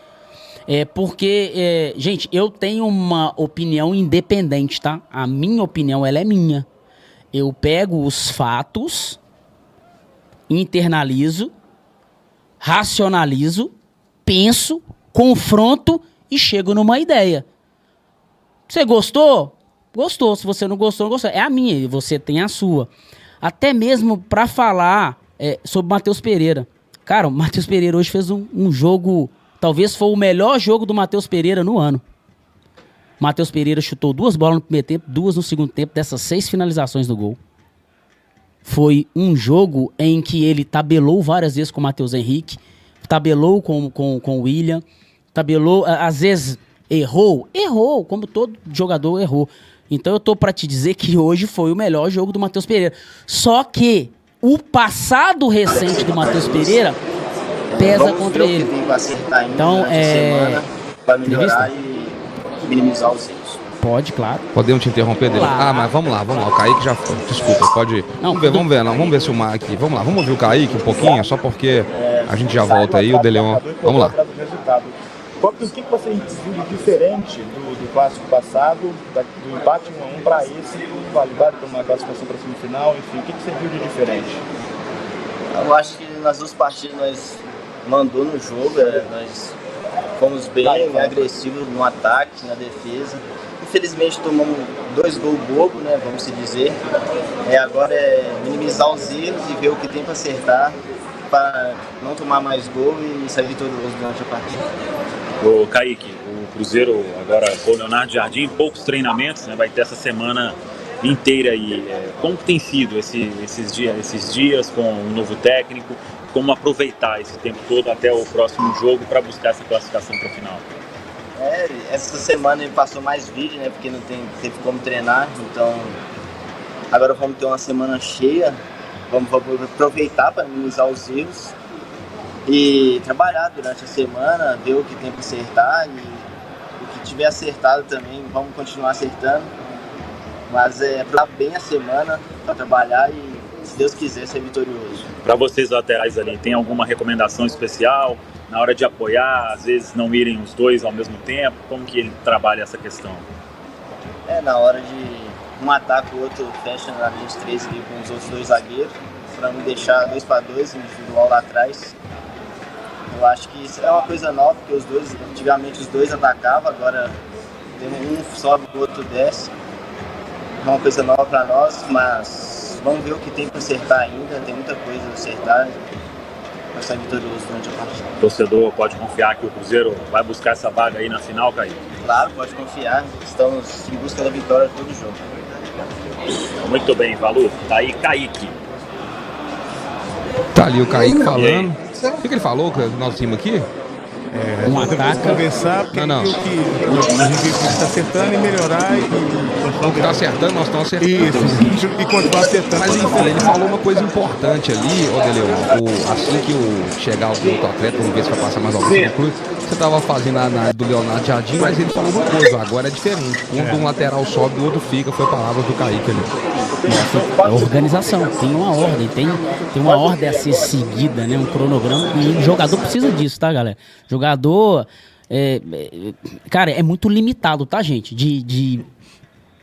Porque, gente, eu tenho uma opinião independente, tá? A minha opinião, ela é minha. Eu pego os fatos, internalizo, racionalizo, penso, confronto e chego numa ideia. Você gostou? Gostou. Se você não gostou, não gostou. É a minha, e você tem a sua. Até mesmo pra falar sobre o Matheus Pereira. Cara, o Matheus Pereira hoje fez um jogo, talvez foi o melhor jogo do Matheus Pereira no ano. O Matheus Pereira chutou 2 bolas no primeiro tempo, 2 no segundo tempo, dessas 6 finalizações do gol. Foi um jogo em que ele tabelou várias vezes com o Matheus Henrique, tabelou com o William, tabelou, às vezes errou, como todo jogador errou. Então eu tô pra te dizer que hoje foi o melhor jogo do Matheus Pereira. Só que o passado recente do Matheus Pereira pesa contra ele. Então, vai melhorar e minimizar os erros. Pode, claro. Podemos te interromper dele? Claro. Ah, mas vamos lá. O Kaique já foi. Desculpa, pode ir. Não, vamos ver se o Mar aqui. Vamos lá, vamos ouvir o Kaique um pouquinho, só porque a gente já volta aí, o De Leon. Vamos lá. O que você viu de diferente do clássico passado, do empate 1-1 para esse, validado para uma classificação para a semifinal, enfim, o que você viu de diferente? Eu acho que nas 2 partidas nós mandou no jogo, nós fomos bem agressivos no ataque, na defesa. Infelizmente tomamos 2 gols bobos, né, vamos se dizer. Agora é minimizar os erros e ver o que tem para acertar, para não tomar mais gol e sair vitorioso durante a partida. Ô Kaique, o Cruzeiro agora com o Leonardo Jardim, poucos treinamentos, né, vai ter essa semana inteira aí. Como tem sido esses dias com um novo técnico? Como aproveitar esse tempo todo até o próximo jogo para buscar essa classificação para o final? Essa semana ele passou mais vídeo, né, porque não teve como treinar, então agora vamos ter uma semana cheia, vamos aproveitar para minimizar os erros e trabalhar durante a semana, ver o que tem para acertar e o que tiver acertado também, vamos continuar acertando, mas para bem a semana, para trabalhar e, se Deus quiser, ser vitorioso. Para vocês laterais ali, tem alguma recomendação especial na hora de apoiar, às vezes não irem os 2 ao mesmo tempo? Como que ele trabalha essa questão? Na hora de um ataque, o outro fecha na linha de 3 ali com os outros 2 zagueiros, para não deixar 2-2 individual lá atrás. Eu acho que isso é uma coisa nova, porque antigamente os 2 atacavam, agora um sobe, o outro desce. É uma coisa nova para nós, mas vamos ver o que tem para acertar ainda, tem muita coisa a acertar para sair vitorioso durante a partida. O torcedor pode confiar que o Cruzeiro vai buscar essa vaga aí na final, Kaique? Claro, pode confiar, estamos em busca da vitória todo jogo. Muito bem, Valu. Tá aí Kaique. Tá ali o Kaique falando. O que ele falou com o nosso time aqui? Um ataque. Conversar, porque não. a gente está acertando e melhorar O que está acertando, nós estamos acertando. Isso, e continuar acertando. Mas enfim, ele falou uma coisa importante ali, ô Deleon. Assim que chegar o outro atleta, vamos ver se vai passar mais algum clube. Você estava fazendo a análise do Leonardo Jardim, mas ele falou uma coisa, agora é diferente. Quando um lateral sobe, o outro fica, foi palavras do Kaique ali. A organização, tem uma ordem, tem uma ordem a ser seguida, né? Um cronograma, e o jogador precisa disso, tá, galera? Jogador, cara, é muito limitado, tá, gente?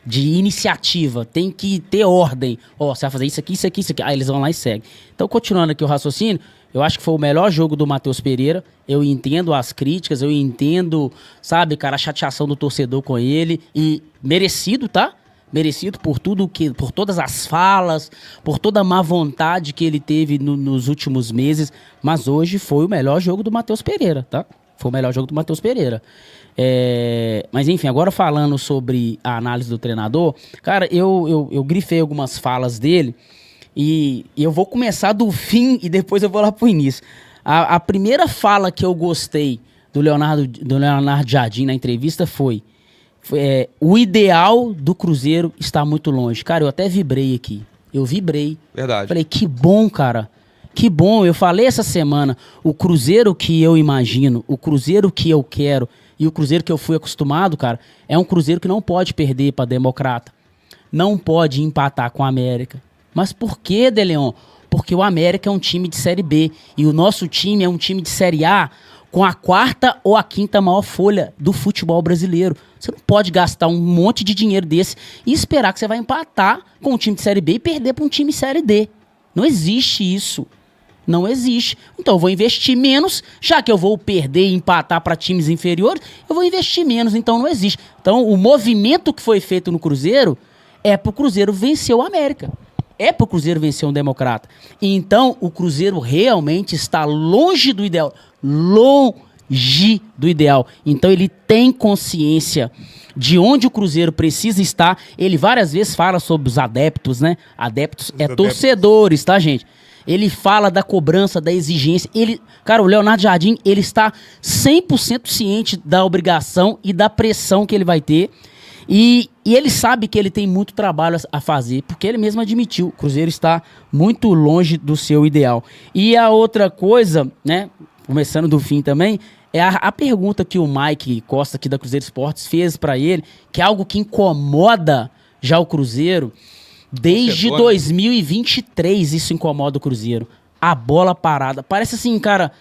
De iniciativa, tem que ter ordem. Você vai fazer isso aqui, isso aqui, isso aqui. Aí eles vão lá e seguem. Então, continuando aqui o raciocínio, eu acho que foi o melhor jogo do Matheus Pereira. Eu entendo as críticas, eu entendo, sabe, cara, a chateação do torcedor com ele. E merecido, tá? Merecido por tudo por todas as falas, por toda a má vontade que ele teve nos últimos meses. Mas hoje foi o melhor jogo do Matheus Pereira, tá? Foi o melhor jogo do Matheus Pereira. Mas enfim, agora falando sobre a análise do treinador, cara, eu grifei algumas falas dele e eu vou começar do fim e depois eu vou lá pro início. A primeira fala que eu gostei do Leonardo Jardim na entrevista foi o ideal do Cruzeiro está muito longe. Cara, eu até vibrei aqui. Eu vibrei. Verdade. Falei, que bom, cara. Que bom. Eu falei essa semana, o Cruzeiro que eu imagino, o Cruzeiro que eu quero e o Cruzeiro que eu fui acostumado, cara, é um Cruzeiro que não pode perder para Democrata. Não pode empatar com a América. Mas por que, De Leon? Porque o América é um time de Série B e o nosso time é um time de Série A com a 4ª ou a 5ª maior folha do futebol brasileiro. Você não pode gastar um monte de dinheiro desse e esperar que você vai empatar com um time de Série B e perder para um time de Série D. Não existe isso. Não existe. Então eu vou investir menos, já que eu vou perder e empatar para times inferiores, eu vou investir menos, então não existe. Então o movimento que foi feito no Cruzeiro é pro Cruzeiro vencer o América. É pro Cruzeiro vencer um Democrata. E então o Cruzeiro realmente está longe do ideal. Longe do ideal. Então ele tem consciência de onde o Cruzeiro precisa estar. Ele várias vezes fala sobre os adeptos, né? Adeptos é torcedores, tá, gente? Ele fala da cobrança, da exigência. Cara, o Leonardo Jardim, ele está 100% ciente da obrigação e da pressão que ele vai ter. E ele sabe que ele tem muito trabalho a fazer, porque ele mesmo admitiu, o Cruzeiro está muito longe do seu ideal. E a outra coisa, né, começando do fim também, é a pergunta que o Mike Costa aqui da Cruzeiro Esportes fez para ele, que é algo que incomoda já o Cruzeiro. Desde 2023 isso incomoda o Cruzeiro. A bola parada. Parece assim, cara,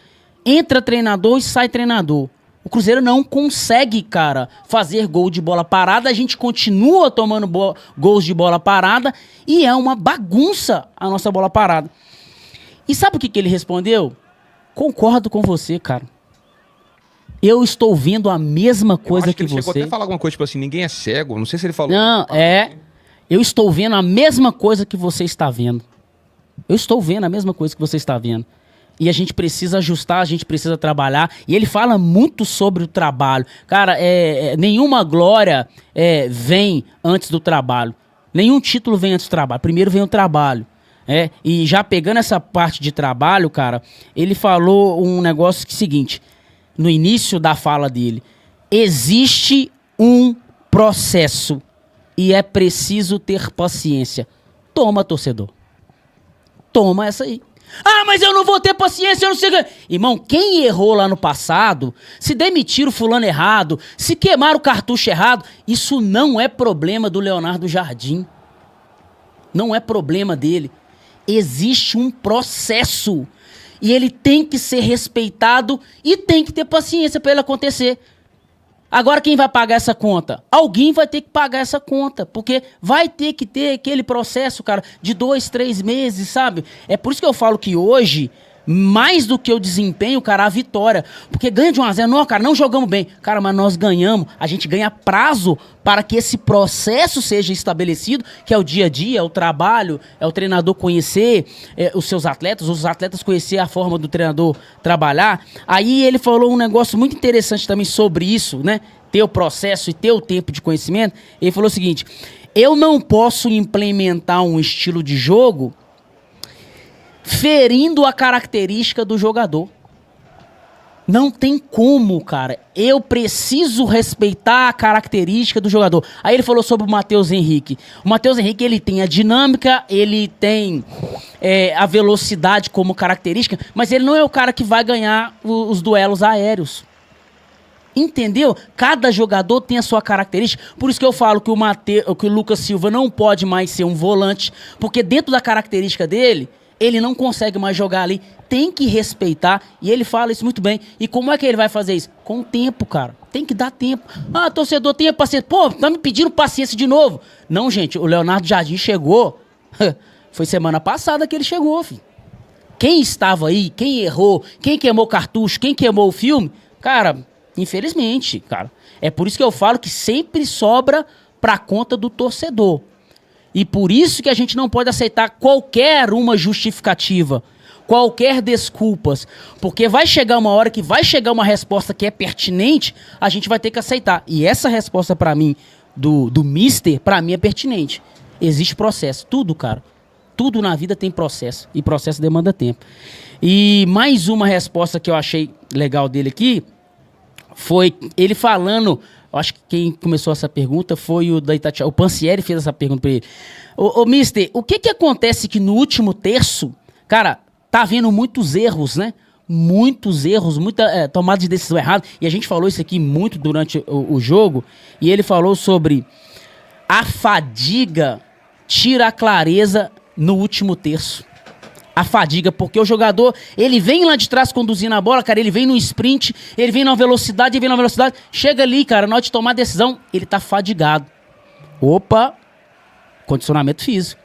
entra treinador e sai treinador. O Cruzeiro não consegue, cara, fazer gol de bola parada. A gente continua tomando gols de bola parada e é uma bagunça a nossa bola parada. E sabe o que ele respondeu? Concordo com você, cara. Eu estou vendo a mesma coisa que você. Ele chegou até a falar alguma coisa, tipo assim, ninguém é cego. Não sei se ele falou. Não, eu estou vendo a mesma coisa que você está vendo. Eu estou vendo a mesma coisa que você está vendo. E a gente precisa ajustar, a gente precisa trabalhar. E ele fala muito sobre o trabalho. Cara, nenhuma glória vem antes do trabalho. Nenhum título vem antes do trabalho. Primeiro vem o trabalho. E já pegando essa parte de trabalho, cara, ele falou um negócio que é o seguinte. No início da fala dele. Existe um processo. E é preciso ter paciência. Toma, torcedor. Toma essa aí. Ah, mas eu não vou ter paciência, eu não sei... Irmão, quem errou lá no passado, se demitiram o fulano errado, se queimaram o cartucho errado, isso não é problema do Leonardo Jardim. Não é problema dele. Existe um processo. E ele tem que ser respeitado e tem que ter paciência para ele acontecer. Agora quem vai pagar essa conta? Alguém vai ter que pagar essa conta, porque vai ter que ter aquele processo, cara, de 2, 3 meses, sabe? É por isso que eu falo que hoje, mais do que o desempenho, cara, a vitória. Porque ganha de 1-0, não, cara, não jogamos bem. Cara, mas nós ganhamos, a gente ganha prazo para que esse processo seja estabelecido, que é o dia a dia, é o trabalho, é o treinador conhecer os seus atletas, os atletas conhecer a forma do treinador trabalhar. Aí ele falou um negócio muito interessante também sobre isso, né? Ter o processo e ter o tempo de conhecimento. Ele falou o seguinte, eu não posso implementar um estilo de jogo ferindo a característica do jogador. Não tem como, cara. Eu preciso respeitar a característica do jogador. Aí ele falou sobre o Matheus Henrique. O Matheus Henrique, ele tem a dinâmica, ele tem a velocidade como característica, mas ele não é o cara que vai ganhar os duelos aéreos. Entendeu? Cada jogador tem a sua característica. Por isso que eu falo que o Lucas Silva não pode mais ser um volante, porque dentro da característica dele, ele não consegue mais jogar ali, tem que respeitar, e ele fala isso muito bem. E como é que ele vai fazer isso? Com o tempo, cara. Tem que dar tempo. Ah, torcedor, tenha paciência. Pô, tá me pedindo paciência de novo. Não, gente, o Leonardo Jardim chegou, foi semana passada que ele chegou, filho. Quem estava aí, quem errou, quem queimou cartucho, quem queimou o filme, cara, infelizmente, cara. É por isso que eu falo que sempre sobra pra conta do torcedor. E por isso que a gente não pode aceitar qualquer uma justificativa, qualquer desculpas, porque vai chegar uma hora que vai chegar uma resposta que é pertinente, a gente vai ter que aceitar. E essa resposta pra mim, do Mister, pra mim é pertinente. Existe processo, tudo, cara. Tudo na vida tem processo, e processo demanda tempo. E mais uma resposta que eu achei legal dele aqui, foi ele falando... Eu acho que quem começou essa pergunta foi o da Itatiaia. O Pansieri fez essa pergunta pra ele. Ô, Mister, o que acontece que no último terço, cara, tá havendo muitos erros, né? Muitos erros, muita tomada de decisão errada. E a gente falou isso aqui muito durante o jogo. E ele falou sobre a fadiga tira a clareza no último terço. a fadiga, porque o jogador, ele vem lá de trás conduzindo a bola, cara, ele vem no sprint, ele vem na velocidade, chega ali, cara, na hora de tomar a decisão, ele tá fadigado. Opa, condicionamento físico,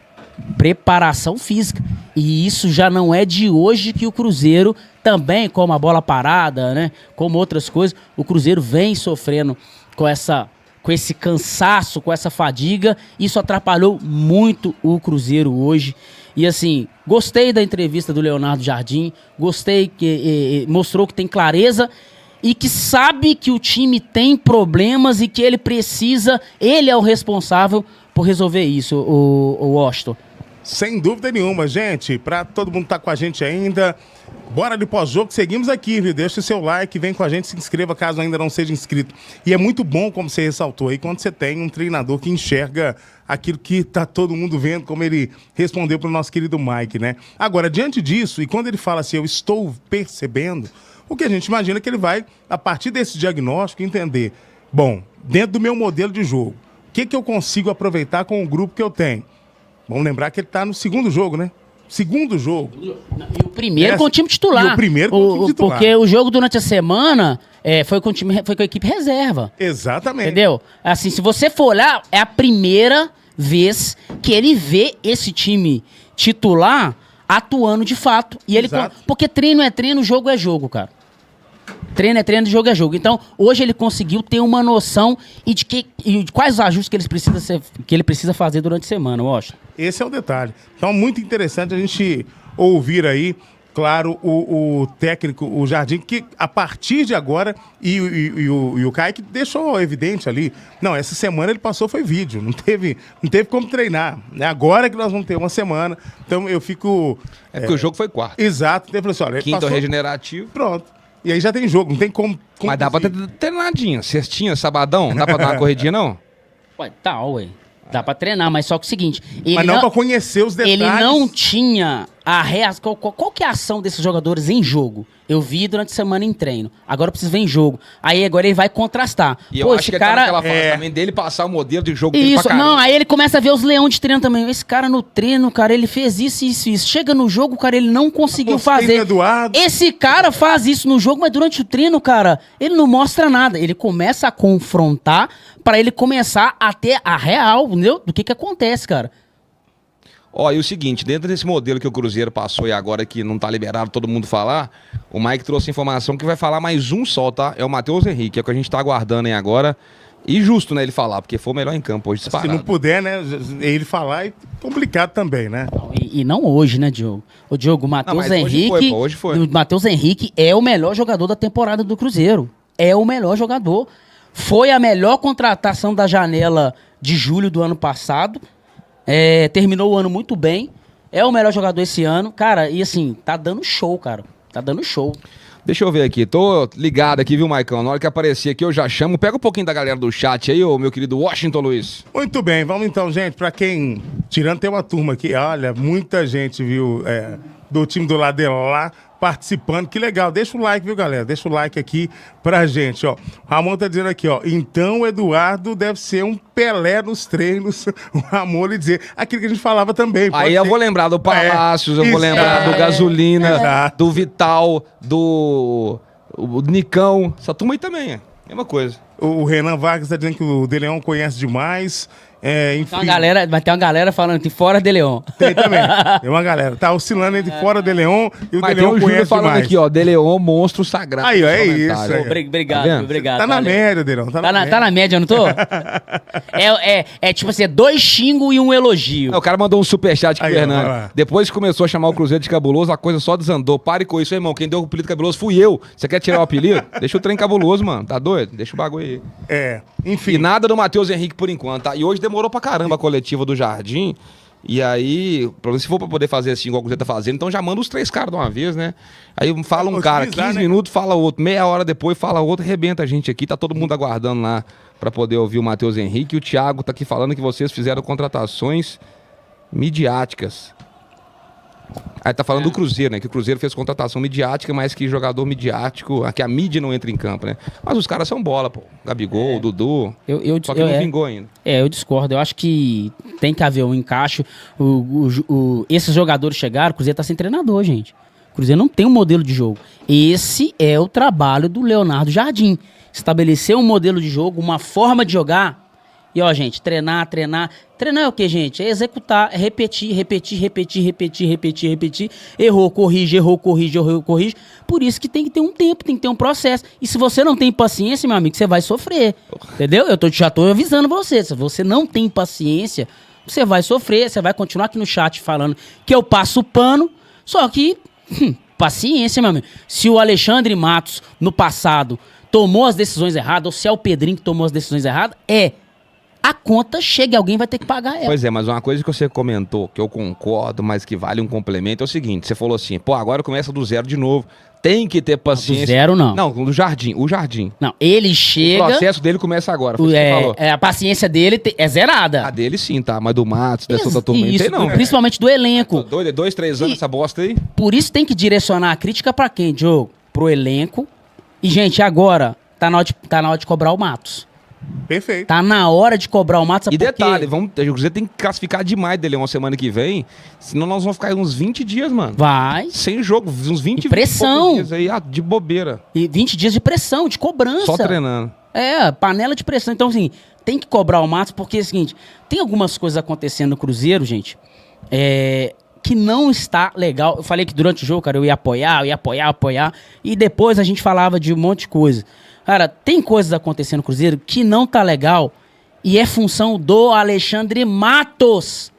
preparação física, e isso já não é de hoje que o Cruzeiro também, como a bola parada, né, como outras coisas, o Cruzeiro vem sofrendo com esse cansaço, com essa fadiga. Isso atrapalhou muito o Cruzeiro hoje. E assim, gostei da entrevista do Leonardo Jardim, gostei que mostrou que tem clareza e que sabe que o time tem problemas e que ele é o responsável por resolver isso, o Washington. Sem dúvida nenhuma, gente. Pra todo mundo que tá com a gente ainda, bora de pós-jogo, seguimos aqui, viu? Deixa o seu like, vem com a gente, se inscreva caso ainda não seja inscrito. E é muito bom, como você ressaltou aí, quando você tem um treinador que enxerga aquilo que tá todo mundo vendo, como ele respondeu pro nosso querido Mike, né? Agora, diante disso, e quando ele fala assim, eu estou percebendo, o que a gente imagina é que ele vai, a partir desse diagnóstico, entender, bom, dentro do meu modelo de jogo, o que eu consigo aproveitar com o grupo que eu tenho? Vamos lembrar que ele tá no segundo jogo, né? Segundo jogo. E o primeiro com o time titular. E o primeiro com o time titular. Porque o jogo durante a semana foi com a equipe reserva. Exatamente. Entendeu? Assim, se você for olhar, é a primeira vez que ele vê esse time titular atuando de fato. E ele, porque treino é treino, jogo é jogo, cara. Treino é treino, jogo é jogo. Então, hoje ele conseguiu ter uma noção e de quais os ajustes que ele precisa fazer durante a semana, Washington. Esse é o detalhe. Então, muito interessante a gente ouvir aí, claro, o técnico, o Jardim, que a partir de agora, e o Kaique deixou evidente ali, não, essa semana ele passou foi vídeo, não teve como treinar. É agora que nós vamos ter uma semana, então eu fico... porque o jogo foi quarto. Exato. Então, eu falei assim, olha, quinto regenerativo. Pronto. E aí já tem jogo, não tem como mas dá pra ter treinadinha, cestinha, sabadão, dá pra dar uma corridinha, não? Ué, ué. Dá pra treinar, mas só que é o seguinte... Mas não pra conhecer os detalhes. Ele não tinha a reação... Qual que é a ação desses jogadores em jogo? Eu vi durante a semana em treino. Agora eu preciso ver em jogo. Aí agora ele vai contrastar. E eu acho que cara... ele tá naquela fase também dele passar o modelo de jogo dele pra caramba. Não, aí ele começa a ver os leões de treino também. Esse cara no treino, cara, ele fez isso. Chega no jogo, cara, ele não conseguiu fazer. Eduardo. Esse cara faz isso no jogo, mas durante o treino, cara, ele não mostra nada. Ele começa a confrontar pra ele começar a ter a real, entendeu? Do que acontece, cara. Ó, e o seguinte, dentro desse modelo que o Cruzeiro passou e agora que não tá liberado todo mundo falar, o Mike trouxe informação que vai falar mais um só, tá? É o Matheus Henrique, é o que a gente tá aguardando aí agora. E justo, né, ele falar, porque foi o melhor em campo hoje disparado. Se não puder, né, ele falar é complicado também, né? E não hoje, né, Diogo? O Diogo, o Matheus Henrique... Hoje foi. O Matheus Henrique é o melhor jogador da temporada do Cruzeiro. É o melhor jogador. Foi a melhor contratação da janela de julho do ano passado. Terminou o ano muito bem. É o melhor jogador esse ano. Cara, e assim, tá dando show, cara. Tá dando show. Deixa eu ver aqui. Tô ligado aqui, viu, Maicão? Na hora que aparecer aqui eu já chamo. Pega um pouquinho da galera do chat aí, ô meu querido Washington Luiz. Muito bem, vamos então, gente. Pra quem... Tirando, tem uma turma aqui. Olha, muita gente, viu, do time do lado de lá participando. Que legal. Deixa o like, viu, galera? Deixa o like aqui pra gente, ó. O Ramon tá dizendo aqui, ó. Então o Eduardo deve ser um Pelé nos treinos. O Ramon lhe dizer aquilo que a gente falava também. Aí eu vou lembrar do Palácios, eu vou lembrar do Gasolina, do Vital, do Nicão. Essa turma aí também, mesma coisa. O Renan Vargas tá dizendo que o De Leon conhece demais. Enfim. Vai ter uma galera falando que fora De Leon. Tem também. Tem uma galera. Tá oscilando entre fora De Leon e o De Leon conhece falando demais. Aqui, ó. De Leon, monstro sagrado. Aí, ó, é isso. Aí. Obrigado. Tá na média, De Leon. Tá na média, não tô? Tipo assim, 2 xingos e um elogio. O cara mandou um superchat aqui pro Hernani. Depois que começou a chamar o Cruzeiro de cabuloso, a coisa só desandou. Pare com isso, irmão. Quem deu o apelido cabuloso fui eu. Você quer tirar o apelido? Deixa o trem cabuloso, mano. Tá doido? Deixa o bagulho aí. Enfim. E nada do Matheus Henrique por enquanto, tá? E hoje demorou pra caramba a coletiva do Jardim. E aí, se for pra poder fazer assim, igual você tá fazendo, então já manda os 3 caras de uma vez, né? Aí fala um cara, 15 minutos, fala outro, meia hora depois fala outro, arrebenta a gente aqui. Tá todo mundo aguardando lá pra poder ouvir o Matheus Henrique. E o Thiago tá aqui falando que vocês fizeram contratações midiáticas. Aí tá falando do Cruzeiro, né? Que o Cruzeiro fez contratação midiática, mas que jogador midiático, que a mídia não entra em campo, né? Mas os caras são bola, pô. Gabigol, Dudu. Só que não vingou ainda. Eu discordo. Eu acho que tem que haver um encaixe. Esses jogadores chegaram, o Cruzeiro tá sem treinador, gente. O Cruzeiro não tem um modelo de jogo. Esse é o trabalho do Leonardo Jardim. Estabelecer um modelo de jogo, uma forma de jogar. E ó, gente, treinar. Treinar é o que, gente? É executar, é repetir. Errou, corrige. Por isso que tem que ter um tempo, tem que ter um processo. E se você não tem paciência, meu amigo, você vai sofrer. Entendeu? Já tô avisando você. Se você não tem paciência, você vai sofrer. Você vai continuar aqui no chat falando que eu passo o pano. Só que, paciência, meu amigo. Se o Alexandre Matos, no passado, tomou as decisões erradas, ou se é o Pedrinho que tomou as decisões erradas, a conta chega e alguém vai ter que pagar ela. Pois é, mas uma coisa que você comentou, que eu concordo, mas que vale um complemento, é o seguinte, você falou assim, pô, agora começa do zero de novo, tem que ter paciência. Do zero não. Não, do Jardim, o Jardim. Não, ele chega... O processo dele começa agora, foi o que você falou. A paciência dele é zerada. A dele sim, tá, mas do Matos, dessa outra turma, não tem não. Principalmente do elenco. 2, 3 anos essa bosta aí. Por isso tem que direcionar a crítica pra quem, Diogo? Pro elenco. E, gente, agora tá na hora de cobrar o Matos. Perfeito. Tá na hora de cobrar o Matos. E detalhe, o Cruzeiro tem que classificar demais dele uma semana que vem, senão nós vamos ficar uns 20 dias, mano. Vai. Sem jogo, uns 20 pressão. Dias aí, de bobeira. E 20 dias de pressão, de cobrança. Só treinando. Panela de pressão. Então, assim, tem que cobrar o Matos, porque é o seguinte, tem algumas coisas acontecendo no Cruzeiro, gente, que não está legal. Eu falei que durante o jogo, cara, eu ia apoiar, e depois a gente falava de um monte de coisa. Cara, tem coisas acontecendo no Cruzeiro que não tá legal e é função do Alexandre Matos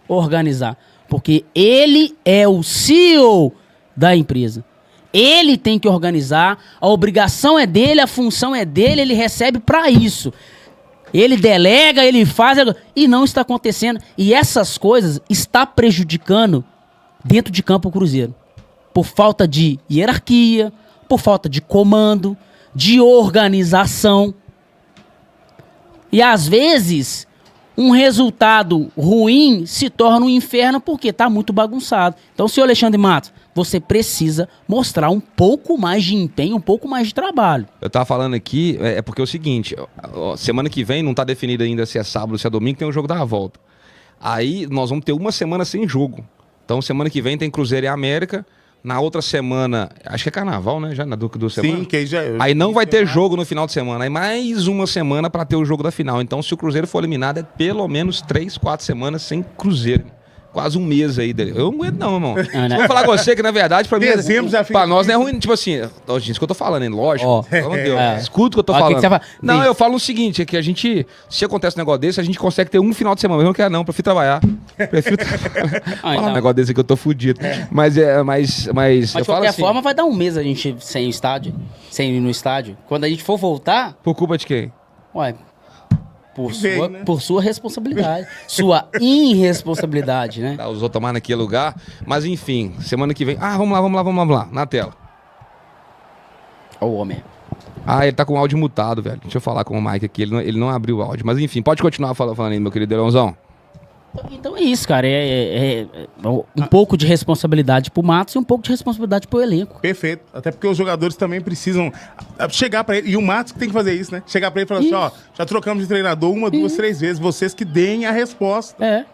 organizar. Porque ele é o CEO da empresa. Ele tem que organizar, a obrigação é dele, a função é dele, ele recebe pra isso. Ele delega, ele faz, e não está acontecendo. E essas coisas está prejudicando dentro de campo o Cruzeiro. Por falta de hierarquia, por falta de comando, de organização. E às vezes um resultado ruim se torna um inferno porque tá muito bagunçado. Então, senhor Alexandre Matos, você precisa mostrar um pouco mais de empenho, um pouco mais de trabalho. Eu tava falando aqui, porque é o seguinte, semana que vem não tá definido ainda se é sábado ou se é domingo, tem o jogo da volta. Aí nós vamos ter uma semana sem jogo. Então semana que vem tem Cruzeiro e América. Na outra semana, acho que é carnaval, né? Já na do semana. Sim, que já... Aí não vai ter jogo no final de semana. Aí mais uma semana pra ter o jogo da final. Então, se o Cruzeiro for eliminado, é pelo menos 3, 4 semanas sem Cruzeiro. Quase um mês aí dele. Eu não aguento não, irmão. Vou falar com você que, na verdade, pra mim, pra nós não é ruim. Tipo assim, gente, isso que eu tô falando, hein? Lógico. Pelo amor de Deus. Escuta o que eu tô falando. Não, eu falo o seguinte, é que a gente, se acontece um negócio desse, a gente consegue ter um final de semana. Eu não quero não, prefiro trabalhar. Falar um negócio desse aqui, eu tô fudido. Mas de qualquer forma, vai dar um mês a gente sem o estádio, sem ir no estádio. Quando a gente for voltar... Por culpa de quem? Ué... Por sua responsabilidade. Sua irresponsabilidade, né? Os outros tomar naquele lugar. Mas enfim, semana que vem. Vamos lá. Na tela. Ó o homem. Ele tá com o áudio mutado, velho. Deixa eu falar com o Mike aqui. Ele não abriu o áudio. Mas enfim, pode continuar falando aí, meu querido Leãozão. Então é isso, cara. Um pouco de responsabilidade pro Matos e um pouco de responsabilidade pro elenco. Perfeito. Até porque os jogadores também precisam chegar pra ele. E o Matos que tem que fazer isso, né? Chegar pra ele e falar assim, já trocamos de treinador 1, 2, 3 vezes. Vocês que deem a resposta.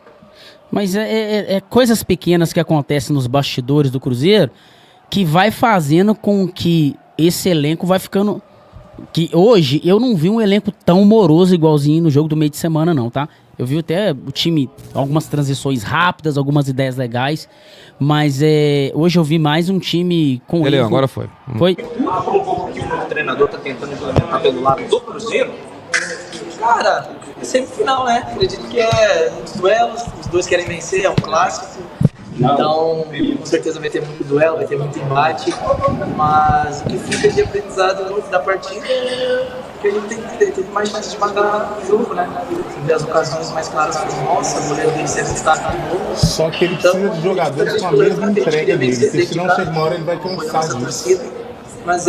Mas é coisas pequenas que acontecem nos bastidores do Cruzeiro que vai fazendo com que esse elenco vai ficando... Que hoje eu não vi um elenco tão moroso igualzinho no jogo do meio de semana, não, tá? Eu vi até o time, algumas transições rápidas, algumas ideias legais, mas hoje eu vi mais um time com... Agora foi. Foi? O treinador tá tentando implementar pelo lado do Cruzeiro. Cara, é semifinal, né? Acredito que é uns duelos, os dois querem vencer, é um clássico. Então, com certeza vai ter muito duelo, vai ter muito embate, mas o que fica de aprendizado da partida é que a gente tem que ter mais chance de matar o jogo, né? Você vê as ocasiões mais claras foram nossa, o goleiro dele sempre está de novo. Só que ele precisa de jogadores com a mesma entrega dele, porque senão chega uma hora ele vai cansar disso. Mas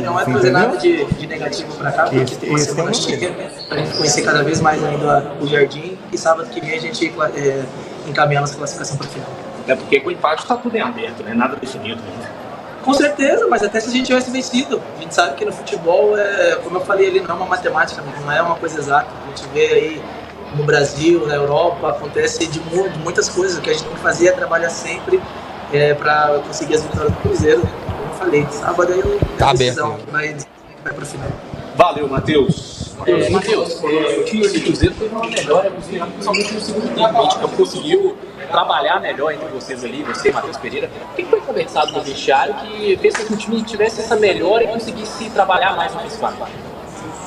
não é trazer nada de negativo pra cá, porque tem uma semana cheia pra gente conhecer cada vez mais ainda o Jardim, e sábado que vem a gente encaminhando essa classificação pra final. né? Porque com o empate está tudo em aberto, né? Nada definido. Com certeza, mas até se a gente tivesse vencido, a gente sabe que no futebol, como eu falei ali, não é uma matemática, não é uma coisa exata. A gente vê aí no Brasil, na Europa, acontece de muitas coisas. O que a gente tem que fazer é trabalhar sempre para conseguir as vitórias do Cruzeiro. Como eu falei, sábado aí tá a decisão aberto, que vai para o final. Valeu, Matheus. Matheus, o time do Cruzeiro teve uma melhora, principalmente no segundo tempo. A gente conseguiu trabalhar melhor entre vocês ali, você e Matheus Pereira. O que foi conversado no vestiário que fez com que o time tivesse essa melhora e conseguisse trabalhar mais no principal?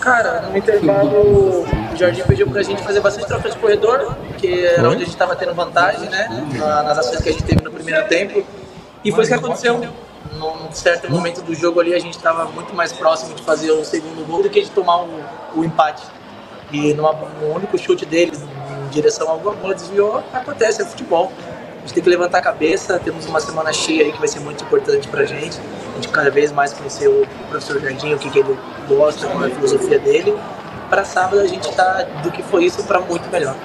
Cara, no intervalo o Jorginho pediu pra gente fazer bastante troca de corredor, que era onde a gente tava tendo vantagem, né? Nas ações que a gente teve no primeiro tempo. E foi isso que aconteceu. Num certo momento do jogo ali, a gente estava muito mais próximo de fazer o segundo gol do que de tomar o empate. E no único chute deles em direção a alguma bola desviou, acontece, é futebol. A gente tem que levantar a cabeça, temos uma semana cheia aí que vai ser muito importante pra gente. A gente cada vez mais conhecer o professor Jardim, o que ele gosta, qual é a filosofia dele. Para sábado a gente tá do que foi isso para muito melhor.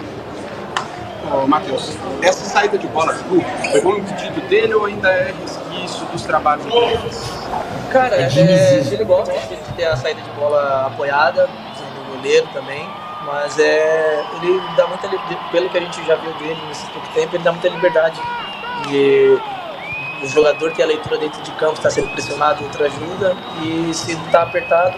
Matheus, essa saída de bola foi um pedido dele ou ainda é resquício dos trabalhos anteriores? Cara, ele gosta de ter a saída de bola apoiada, sendo goleiro também, mas ele dá muita liberdade, pelo que a gente já viu dele nesse pouco tempo, ele dá muita liberdade. E o jogador tem a leitura dentro de campo, está sendo pressionado, outra ajuda, e se está apertado,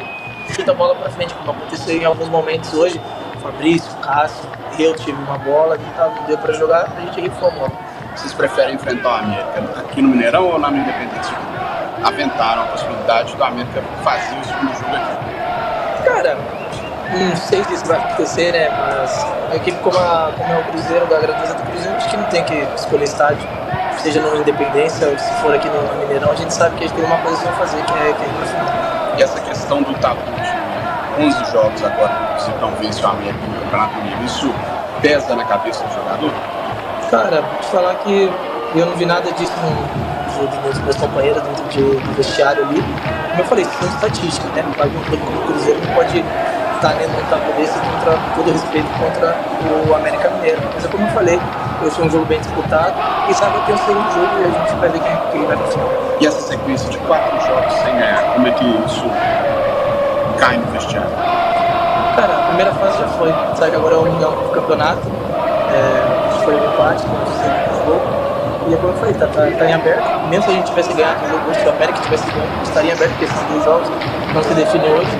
chuta a bola para frente, como aconteceu em alguns momentos hoje. Fabrício, Cássio, eu tive uma bola que deu para jogar, a gente rifou a bola. Vocês preferem enfrentar o América aqui no Mineirão ou na Independência? Aventaram a possibilidade do América fazer o segundo jogo aqui? Cara, não sei se isso vai acontecer, né? Mas a equipe como é o Cruzeiro, da grandeza do Cruzeiro, acho que não tem que escolher estádio, seja no Independência ou se for aqui no Mineirão, a gente sabe que a gente tem uma coisa a fazer, que é ir pra final. E essa questão do tabu de 11 jogos agora, se não vence o América no Campeonato Mineiro, isso pesa na cabeça do jogador? Cara, vou te falar que eu não vi nada disso dos meus companheiros dentro do vestiário ali. Como eu falei, isso é estatística, né? O Cruzeiro não pode estar dentro do tabu desse contra todo respeito contra o América Mineiro. Mas é como eu falei, eu foi um jogo bem disputado e sabe que tem um segundo jogo e a gente vai ver quem vai pro final. E essa sequência de 4 jogos sem ganhar, como é que isso cai no vestiário? Cara, a primeira fase já foi. Sabe que agora é o União do campeonato. Foi um empate, como você falou. E é como eu falei, tá em aberto. Mesmo se a gente tivesse ganhado o jogo hoje, se o América tivesse ganho, estaria em aberto, porque são 2 jogos, não se define hoje,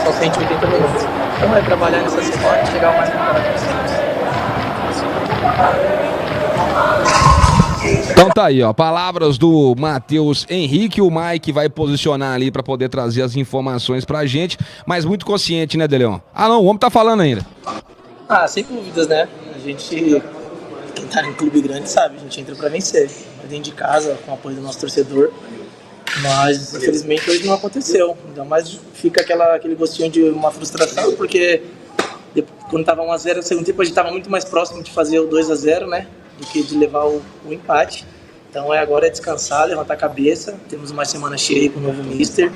são 180 minutos. Então é trabalhar nessa semana e chegar o mais preparado possível. Então tá aí, ó, palavras do Matheus Henrique, o Mike vai posicionar ali pra poder trazer as informações pra gente, mas muito consciente, né, Deleon? Ah não, o homem tá falando ainda. Sem dúvidas, né? A gente, quem tá em clube grande sabe, a gente entra pra vencer, dentro de casa, com o apoio do nosso torcedor, mas infelizmente hoje não aconteceu, ainda mais fica aquele gostinho de uma frustração, porque quando tava 1-0 no segundo tempo a gente tava muito mais próximo de fazer o 2-0, né? Do que de levar o empate. Então agora é descansar, levantar a cabeça. Temos uma semana cheia aí com o novo mister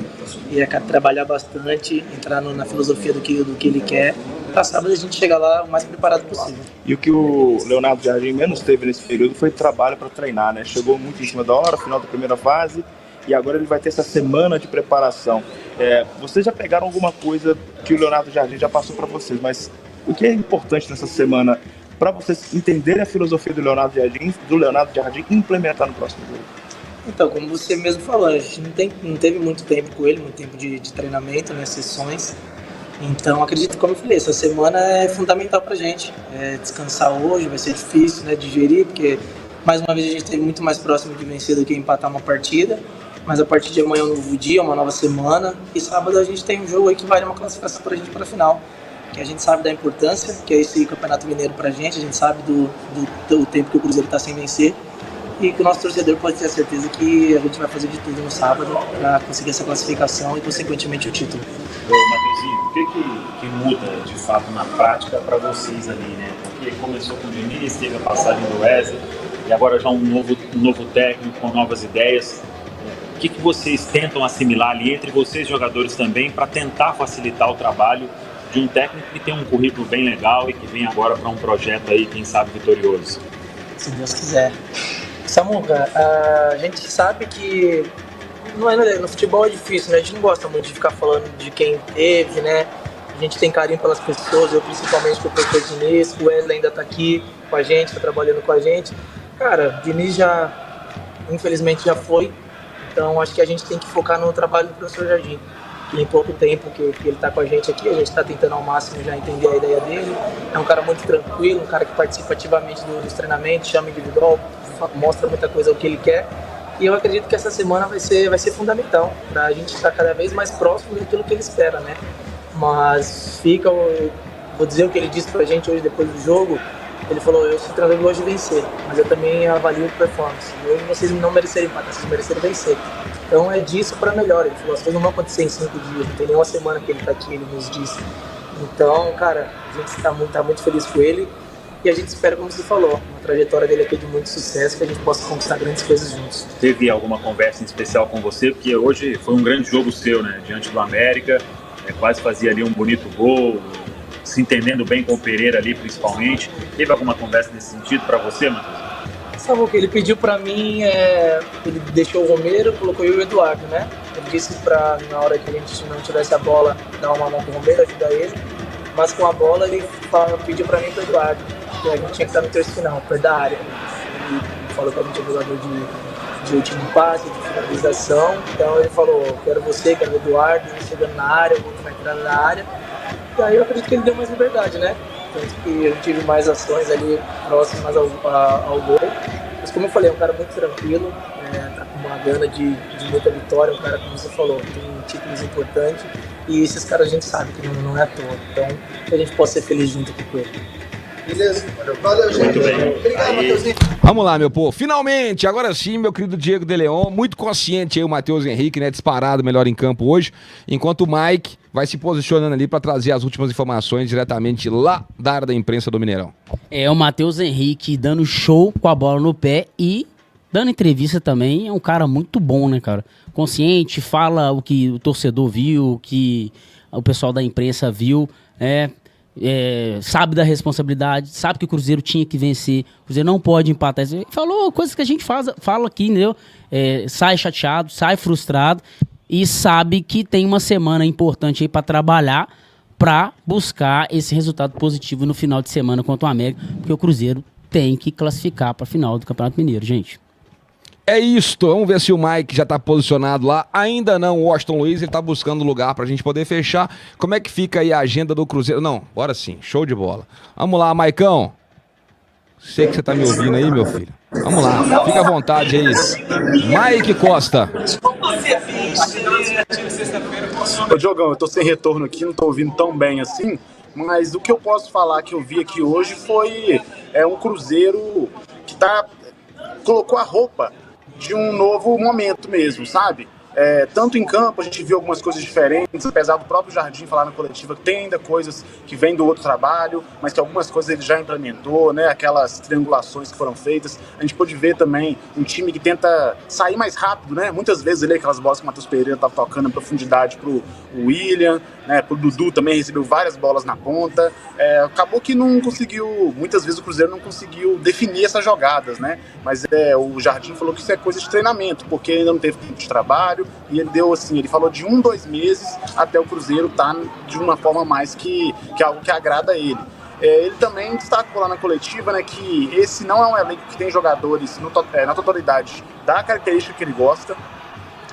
e trabalhar bastante, entrar na filosofia do que ele quer, para sábado a gente chegar lá o mais preparado possível. E o que o Leonardo Jardim menos teve nesse período foi trabalho para treinar, né? Chegou muito em cima da hora, final da primeira fase, e agora ele vai ter essa semana de preparação. Vocês já pegaram alguma coisa que o Leonardo Jardim já passou para vocês, mas o que é importante nessa semana para vocês entenderem a filosofia do Leonardo Jardim e implementar no próximo jogo? Então, como você mesmo falou, a gente não teve muito tempo com ele, muito tempo de treinamento, né, sessões. Então, acredito, como eu falei, essa semana é fundamental pra gente. Descansar hoje vai ser difícil, né, digerir, porque mais uma vez a gente esteve muito mais próximo de vencer do que empatar uma partida. Mas a partir de amanhã é um novo dia, uma nova semana. E sábado a gente tem um jogo aí que vale uma classificação pra gente para a final. Que a gente sabe da importância, que é esse Campeonato Mineiro pra gente, a gente sabe do tempo que o Cruzeiro está sem vencer, e que o nosso torcedor pode ter a certeza que a gente vai fazer de tudo no sábado para conseguir essa classificação e, consequentemente, o título. Matheusinho, o que muda, de fato, na prática para vocês ali, né? Porque começou com o Diniz, teve a passagem do Wesley, e agora já um novo técnico com novas ideias. O que vocês tentam assimilar ali entre vocês, jogadores também, para tentar facilitar o trabalho de um técnico que tem um currículo bem legal e que vem agora para um projeto aí, quem sabe, vitorioso? Se Deus quiser. Samuca, a gente sabe que no futebol é difícil, né? A gente não gosta muito de ficar falando de quem teve, né? A gente tem carinho pelas pessoas, eu principalmente com o professor Diniz, o Wesley ainda tá aqui com a gente, tá trabalhando com a gente. Cara, o Diniz infelizmente já foi, então acho que a gente tem que focar no trabalho do professor Jardim. E em pouco tempo que ele está com a gente aqui, a gente está tentando ao máximo já entender a ideia dele. É um cara muito tranquilo, um cara que participa ativamente dos treinamentos, chama individual, mostra muita coisa o que ele quer. E eu acredito que essa semana vai ser fundamental para a gente estar cada vez mais próximo daquilo que ele espera, né? Mas vou dizer o que ele disse para a gente hoje depois do jogo. Ele falou: eu sou treinador que gosto de vencer, mas eu também avalio performance. Hoje vocês não mereceram empatar, vocês mereceram vencer. Então é disso para melhor. Ele falou: as coisas não vão acontecer em 5 dias, não tem nenhuma semana que ele tá aqui, ele nos disse. Então, cara, a gente tá muito feliz com ele e a gente espera, como você falou, uma trajetória dele aqui de muito sucesso, que a gente possa conquistar grandes coisas juntos. Teve alguma conversa em especial com você? Porque hoje foi um grande jogo seu, né? Diante do América, quase fazia ali um bonito gol, se entendendo bem com o Pereira ali, principalmente. Teve alguma conversa nesse sentido para você, Matheus? Sabe o que ele pediu para mim? Ele deixou o Romero, colocou eu e o Eduardo, né? Ele disse para, na hora que a gente não tivesse a bola, dar uma mão pro Romero, ajudar ele. Mas com a bola, ele pediu para mim e pro Eduardo, que a gente tinha que estar no terço final, perto da área. Ele falou que a gente é jogador de último passe, de finalização. Então ele falou: quero você, quero o Eduardo, chegando na área, o outro vai entrar na área. E aí eu acredito que ele deu mais liberdade, né? Tanto que eu tive mais ações ali próximas ao gol. Mas como eu falei, é um cara muito tranquilo, tá com uma gana de muita vitória, um cara, como você falou, tem títulos importantes. E esses caras a gente sabe que não é à toa. Então, que a gente possa ser feliz junto com ele. Beleza? Valeu, gente. Muito bem. Obrigado, Matheusinho. Vamos lá, meu povo. Finalmente, agora sim, meu querido Diego de Leon, muito consciente aí o Matheus Henrique, né? Disparado melhor em campo hoje, enquanto o Mike vai se posicionando ali para trazer as últimas informações diretamente lá da área da imprensa do Mineirão. É o Matheus Henrique dando show com a bola no pé e dando entrevista também. É um cara muito bom, né, cara? Consciente, fala o que o torcedor viu, o que o pessoal da imprensa viu, sabe da responsabilidade, sabe que o Cruzeiro tinha que vencer, o Cruzeiro não pode empatar. Ele falou coisas que a gente fala aqui, entendeu? Sai chateado, sai frustrado e sabe que tem uma semana importante aí para trabalhar, para buscar esse resultado positivo no final de semana contra o América, porque o Cruzeiro tem que classificar para a final do Campeonato Mineiro, gente. É isto, vamos ver se o Mike já tá posicionado lá. Ainda não, o Washington Luiz, ele tá buscando lugar pra gente poder fechar. Como é que fica aí a agenda do Cruzeiro? Não, bora sim, show de bola. Vamos lá, Maicão. Sei que você tá me ouvindo aí, meu filho. Vamos lá, fica à vontade aí. Mike Costa. Ô Diogão, eu tô sem retorno aqui, não tô ouvindo tão bem assim, mas o que eu posso falar que eu vi aqui hoje foi um Cruzeiro que colocou a roupa de um novo momento mesmo, sabe? Tanto em campo, a gente viu algumas coisas diferentes, apesar do próprio Jardim falar na coletiva que tem ainda coisas que vêm do outro trabalho, mas que algumas coisas ele já implementou, né? Aquelas triangulações que foram feitas. A gente pôde ver também um time que tenta sair mais rápido, né? Muitas vezes ali aquelas bolas que o Matheus Pereira estava tocando em profundidade pro William, né? Pro Dudu também recebeu várias bolas na ponta. Acabou que não conseguiu, muitas vezes o Cruzeiro não conseguiu definir essas jogadas, né? Mas o Jardim falou que isso é coisa de treinamento, porque ainda não teve tempo de trabalho. E ele deu assim, ele falou de 1-2 meses até o Cruzeiro estar de uma forma mais que algo que agrada a ele. Ele também destacou lá na coletiva, né, que esse não é um elenco que tem jogadores na totalidade da característica que ele gosta.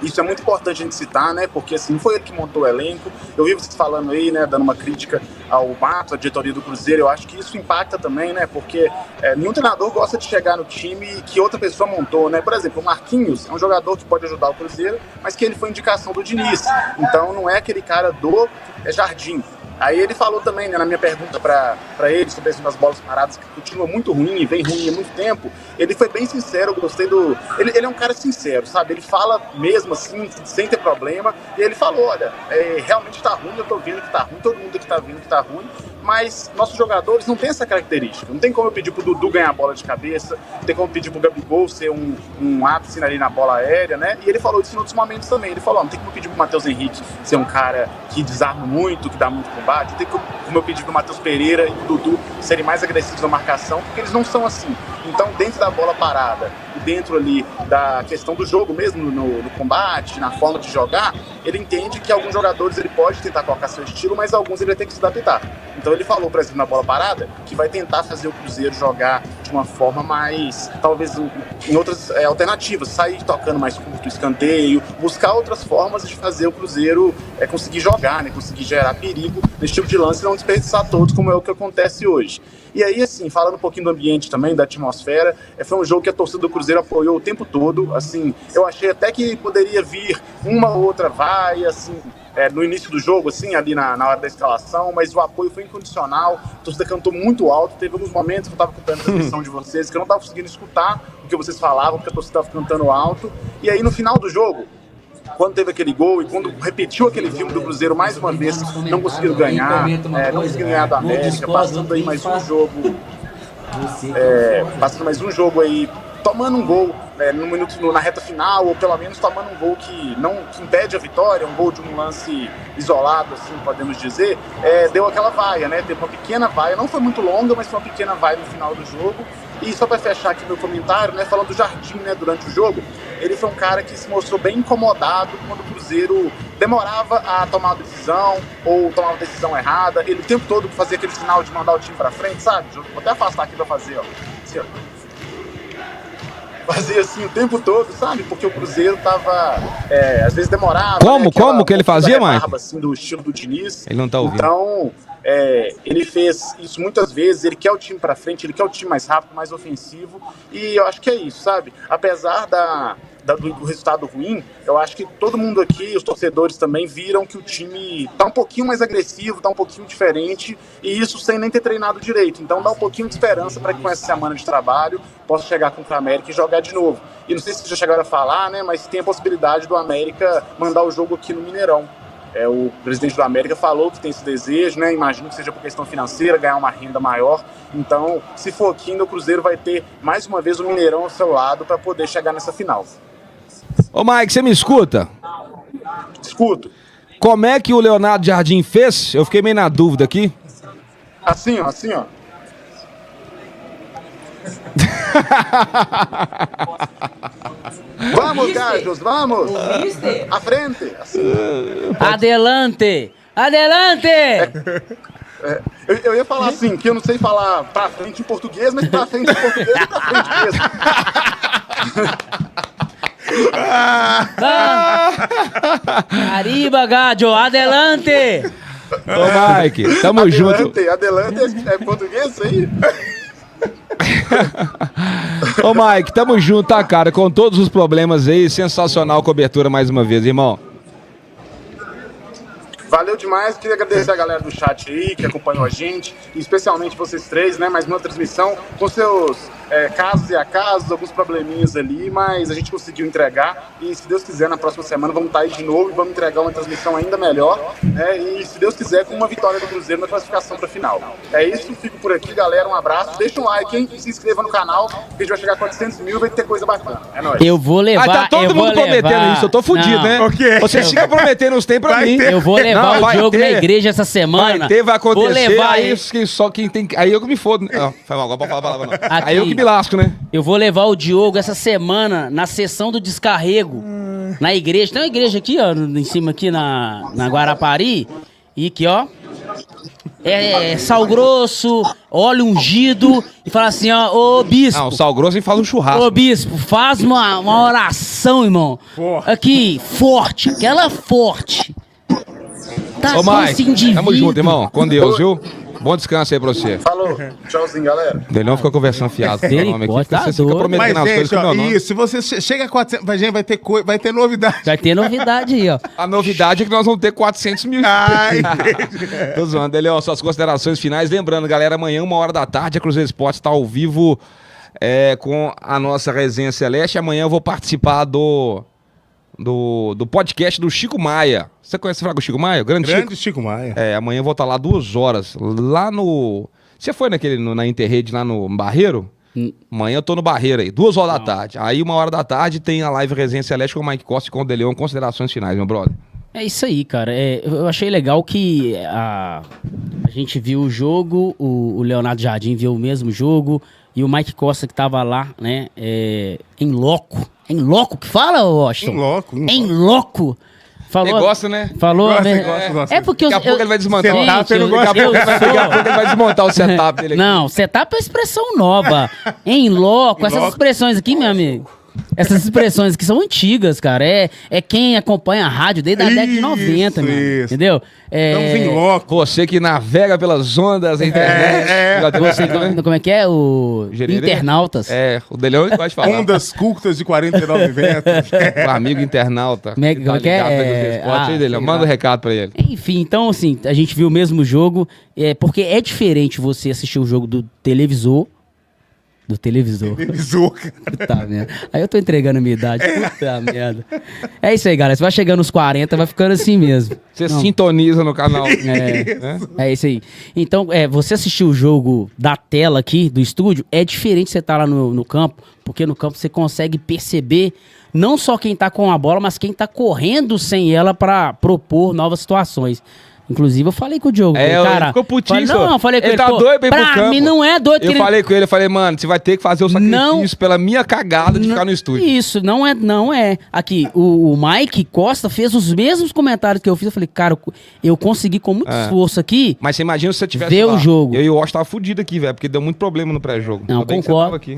Isso é muito importante a gente citar, né? Porque assim, foi ele que montou o elenco. Eu vi vocês falando aí, né? Dando uma crítica ao Matos, à diretoria do Cruzeiro. Eu acho que isso impacta também, né? Porque nenhum treinador gosta de chegar no time que outra pessoa montou, né? Por exemplo, o Marquinhos é um jogador que pode ajudar o Cruzeiro, mas que ele foi indicação do Diniz. Então não é aquele cara do Jardim. Aí ele falou também, né, na minha pergunta para ele sobre as bolas paradas, que continua muito ruim e vem ruim há muito tempo, ele foi bem sincero, eu gostei do... Ele é um cara sincero, sabe? Ele fala mesmo assim, sem ter problema, e ele falou, olha, realmente tá ruim, eu tô vendo que tá ruim, todo mundo aqui tá vendo que tá ruim, mas nossos jogadores não têm essa característica. Não tem como eu pedir pro Dudu ganhar a bola de cabeça, não tem como pedir pro Gabigol ser um ápice ali na bola aérea, né? E ele falou isso em outros momentos também. Ele falou, não tem como eu pedir pro Matheus Henrique ser um cara que desarma muito, que dá muito combate, não tem como eu pedir pro Matheus Pereira e pro Dudu serem mais agressivos na marcação, porque eles não são assim. Então, dentro da bola parada, o dentro ali da questão do jogo mesmo, no combate, na forma de jogar, ele entende que alguns jogadores ele pode tentar colocar seu estilo, mas alguns ele vai ter que se adaptar. Então ele falou, por exemplo, na bola parada, que vai tentar fazer o Cruzeiro jogar de uma forma mais, talvez em outras alternativas, sair tocando mais curto, escanteio, buscar outras formas de fazer o Cruzeiro conseguir jogar, né, conseguir gerar perigo nesse tipo de lance e não desperdiçar todos, como é o que acontece hoje. E aí, assim, falando um pouquinho do ambiente também, da atmosfera, foi um jogo que a torcida do Cruzeiro apoiou o tempo todo, assim, eu achei até que poderia vir uma ou outra vaia, assim, no início do jogo, assim, ali na hora da escalação, mas o apoio foi incondicional, a torcida cantou muito alto, teve alguns momentos que eu estava acompanhando a transmissão de vocês, que eu não estava conseguindo escutar o que vocês falavam, porque a torcida estava cantando alto, e aí no final do jogo, quando teve aquele gol e quando repetiu aquele filme do Cruzeiro mais uma vez, não conseguiram ganhar, não conseguiram ganhar da América, passando aí mais um jogo, aí, tomando um gol na reta final, ou pelo menos tomando um gol que impede a vitória, um gol de um lance isolado, assim, podemos dizer, deu aquela vaia, né? Teve uma pequena vaia, não foi muito longa, mas foi uma pequena vaia no final do jogo. E só para fechar aqui meu comentário, né, falando do Jardim, né, durante o jogo, ele foi um cara que se mostrou bem incomodado quando o Cruzeiro demorava a tomar uma decisão ou tomava uma decisão errada. Ele o tempo todo fazia aquele sinal de mandar o time para frente, sabe? Vou até afastar aqui para fazer, ó. Assim, ó. Fazia assim o tempo todo, sabe? Porque o Cruzeiro tava, às vezes demorava. Como que ele fazia, Mike? Assim, do estilo do Diniz. Ele não tá ouvindo. Então, ele fez isso muitas vezes, ele quer o time pra frente, ele quer o time mais rápido, mais ofensivo, e eu acho que é isso, sabe? Apesar do resultado ruim, eu acho que todo mundo aqui, os torcedores também, viram que o time tá um pouquinho mais agressivo, tá um pouquinho diferente, e isso sem nem ter treinado direito. Então dá um pouquinho de esperança para que com essa semana de trabalho possa chegar contra o América e jogar de novo. E não sei se vocês já chegaram a falar, né, mas tem a possibilidade do América mandar o jogo aqui no Mineirão. O presidente do América falou que tem esse desejo, né? Imagino que seja por questão financeira, ganhar uma renda maior. Então, se for aqui, o Cruzeiro vai ter mais uma vez o Mineirão ao seu lado para poder chegar nessa final. Ô Mike, você me escuta? Escuto. Como é que o Leonardo Jardim fez? Eu fiquei meio na dúvida aqui. Assim, ó. Vamos, Gajos, vamos! À frente! Assim. Adelante! Eu ia falar assim, que eu não sei falar pra frente em português, mas pra frente em português é pra frente mesmo. Arriba, Gajo! Adelante! Ô, Mike, tamo junto. Adelante é português isso aí? Ô Mike, tamo junto, tá, cara? Com todos os problemas aí, sensacional cobertura mais uma vez, irmão. Valeu demais, queria agradecer a galera do chat aí que acompanhou a gente, e especialmente vocês três, né? Mais uma transmissão com seus casos e acasos, alguns probleminhas ali, mas a gente conseguiu entregar e se Deus quiser na próxima semana vamos estar aí de novo e vamos entregar uma transmissão ainda melhor, né? E se Deus quiser com uma vitória do Cruzeiro na classificação para a final. É isso, fico por aqui, galera, um abraço, deixa um like, hein? E se inscreva no canal, que a gente vai chegar a 400 mil, vai ter coisa bacana. É nóis. Eu vou levar. Tá todo mundo prometendo isso, eu tô fudido, né? Okay. Você fica prometendo os tempos pra mim. Eu vou levar o Diogo na igreja essa semana. Vai acontecer, vou levar aí só quem tem. Aí eu que me fodo. Não, foi mal, agora pode falar a palavra não. Aí eu que me lasco, né? Eu vou levar o Diogo essa semana na sessão do descarrego na igreja. Tem uma igreja aqui, ó, em cima aqui na Guarapari. E aqui, ó. Sal grosso, óleo ungido. E fala assim, ó, ô bispo. Não, sal grosso e fala um churrasco. Ô bispo, faz uma oração, irmão. Aqui, forte, aquela forte. Tá, ô Mike, tamo junto, irmão. Com Deus, viu? Bom descanso aí pra você. Falou, tchauzinho, galera. Delhão fica conversando fiado com o nome aqui. Tá você fica prometendo as coisas com o meu nome. Isso, se você chega a 400, vai ter novidade. Vai ter novidade aí, ó. A novidade é que nós vamos ter 400 mil. Ai, tô zoando, Delhão, suas considerações finais. Lembrando, galera, amanhã, 1h da tarde, a Cruzeiro Esportes tá ao vivo com a nossa resenha Celeste. Amanhã eu vou participar do podcast do Chico Maia. Você conhece o Chico Maia? Grande Chico Maia. Amanhã eu vou estar lá 2 horas. Lá no... Você foi na Interrede lá no Barreiro? Amanhã eu tô no Barreiro aí, 2h da tarde. Aí 1h da tarde tem a live Resenha Celeste com o Mike Costa e com o Deleon. Considerações finais, meu brother. É isso aí, cara. Eu achei legal que a gente viu o jogo, o Leonardo Jardim viu o mesmo jogo. E o Mike Costa que tava lá, né, em loco. Em loco que fala, Washington? Em loco. Falou, ele gosta, né? Falou, gosta. É porque daqui a pouco ele vai desmontar. Gente, daqui a pouco ele vai desmontar o setup dele aqui. Não, setup é expressão nova. Em loco, essas expressões aqui, meu amigo. Essas expressões aqui são antigas, cara. É quem acompanha a rádio desde a década de 90, meu, entendeu? Estamos em loco. Você que navega pelas ondas da internet. Você, como é que é? O Gererê? Internautas. O Delhão pode falar. Ondas curtas de 49 metros. O amigo internauta. Como é que é? Aí, Delhão, manda um recado pra ele. Enfim, então assim, a gente viu o mesmo jogo, porque é diferente você assistir o jogo do televisor. Do televisor. Cara. Puta merda. Aí eu tô entregando a minha idade. Puta merda. É isso aí, galera. Você vai chegando nos 40, vai ficando assim mesmo. Você sintoniza no canal. É isso aí. Então, você assistir o jogo da tela aqui, do estúdio, é diferente você estar lá no campo, porque no campo você consegue perceber não só quem tá com a bola, mas quem tá correndo sem ela pra propor novas situações. Inclusive, eu falei com o Diogo. Ele ficou putinho. Falei com ele. Ele tá doido pra ir pro campo. Pra mim não é doido. Eu falei com ele, mano, você vai ter que fazer o sacrifício pela minha cagada de ficar no estúdio. Isso, não é. Aqui, o Mike Costa fez os mesmos comentários que eu fiz. Eu falei, cara, eu consegui com muito esforço aqui. Mas você imagina se você tivesse ver o jogo. Eu e o Osh tava fudido aqui, velho, porque deu muito problema no pré-jogo. Não,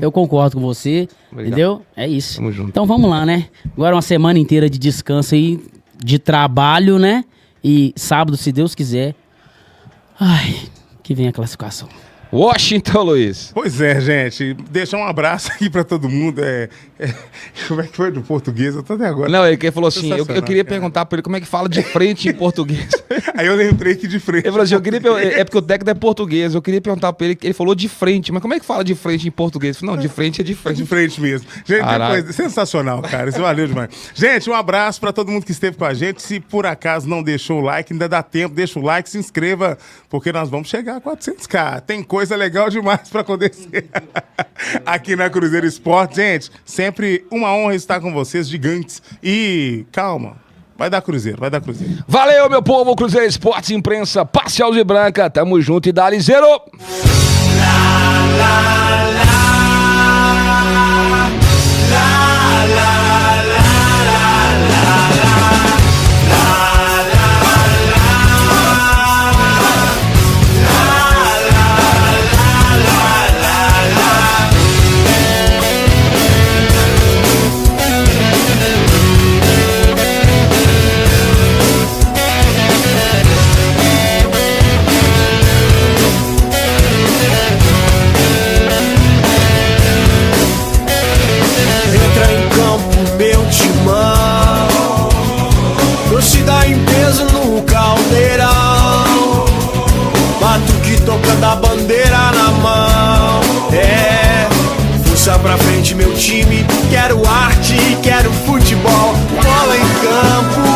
eu concordo com você. Obrigado. Entendeu? É isso. Tamo junto. Então vamos lá, né? Agora uma semana inteira de descanso aí, de trabalho, né? E sábado, se Deus quiser, que vem a classificação. Washington, Luiz. Pois é, gente. Deixar um abraço aqui pra todo mundo. Como é que foi do português? Eu tô até agora. Não, ele falou assim, eu queria perguntar pra ele como é que fala de frente em português. Aí eu lembrei que de frente. Ele falou assim, é porque o técnico é português, eu queria perguntar pra ele, ele falou de frente, mas como é que fala de frente em português? Eu falei, não, de frente é de frente. De frente mesmo. Gente, depois, sensacional, cara. Isso valeu demais. Gente, um abraço pra todo mundo que esteve com a gente. Se por acaso não deixou o like, ainda dá tempo, deixa o like, se inscreva, porque nós vamos chegar a 400k. Tem coisa legal demais pra acontecer aqui na Cruzeiro Esporte. Gente, sempre uma honra estar com vocês, gigantes. E calma, vai dar Cruzeiro, vai dar Cruzeiro. Valeu, meu povo, Cruzeiro Esportes, imprensa, passe alves e branca, tamo junto e dá-lhe zero. Torcida em peso no caldeirão, batuque tocando a bandeira na mão. Força pra frente meu time, quero arte, quero futebol, bola em campo.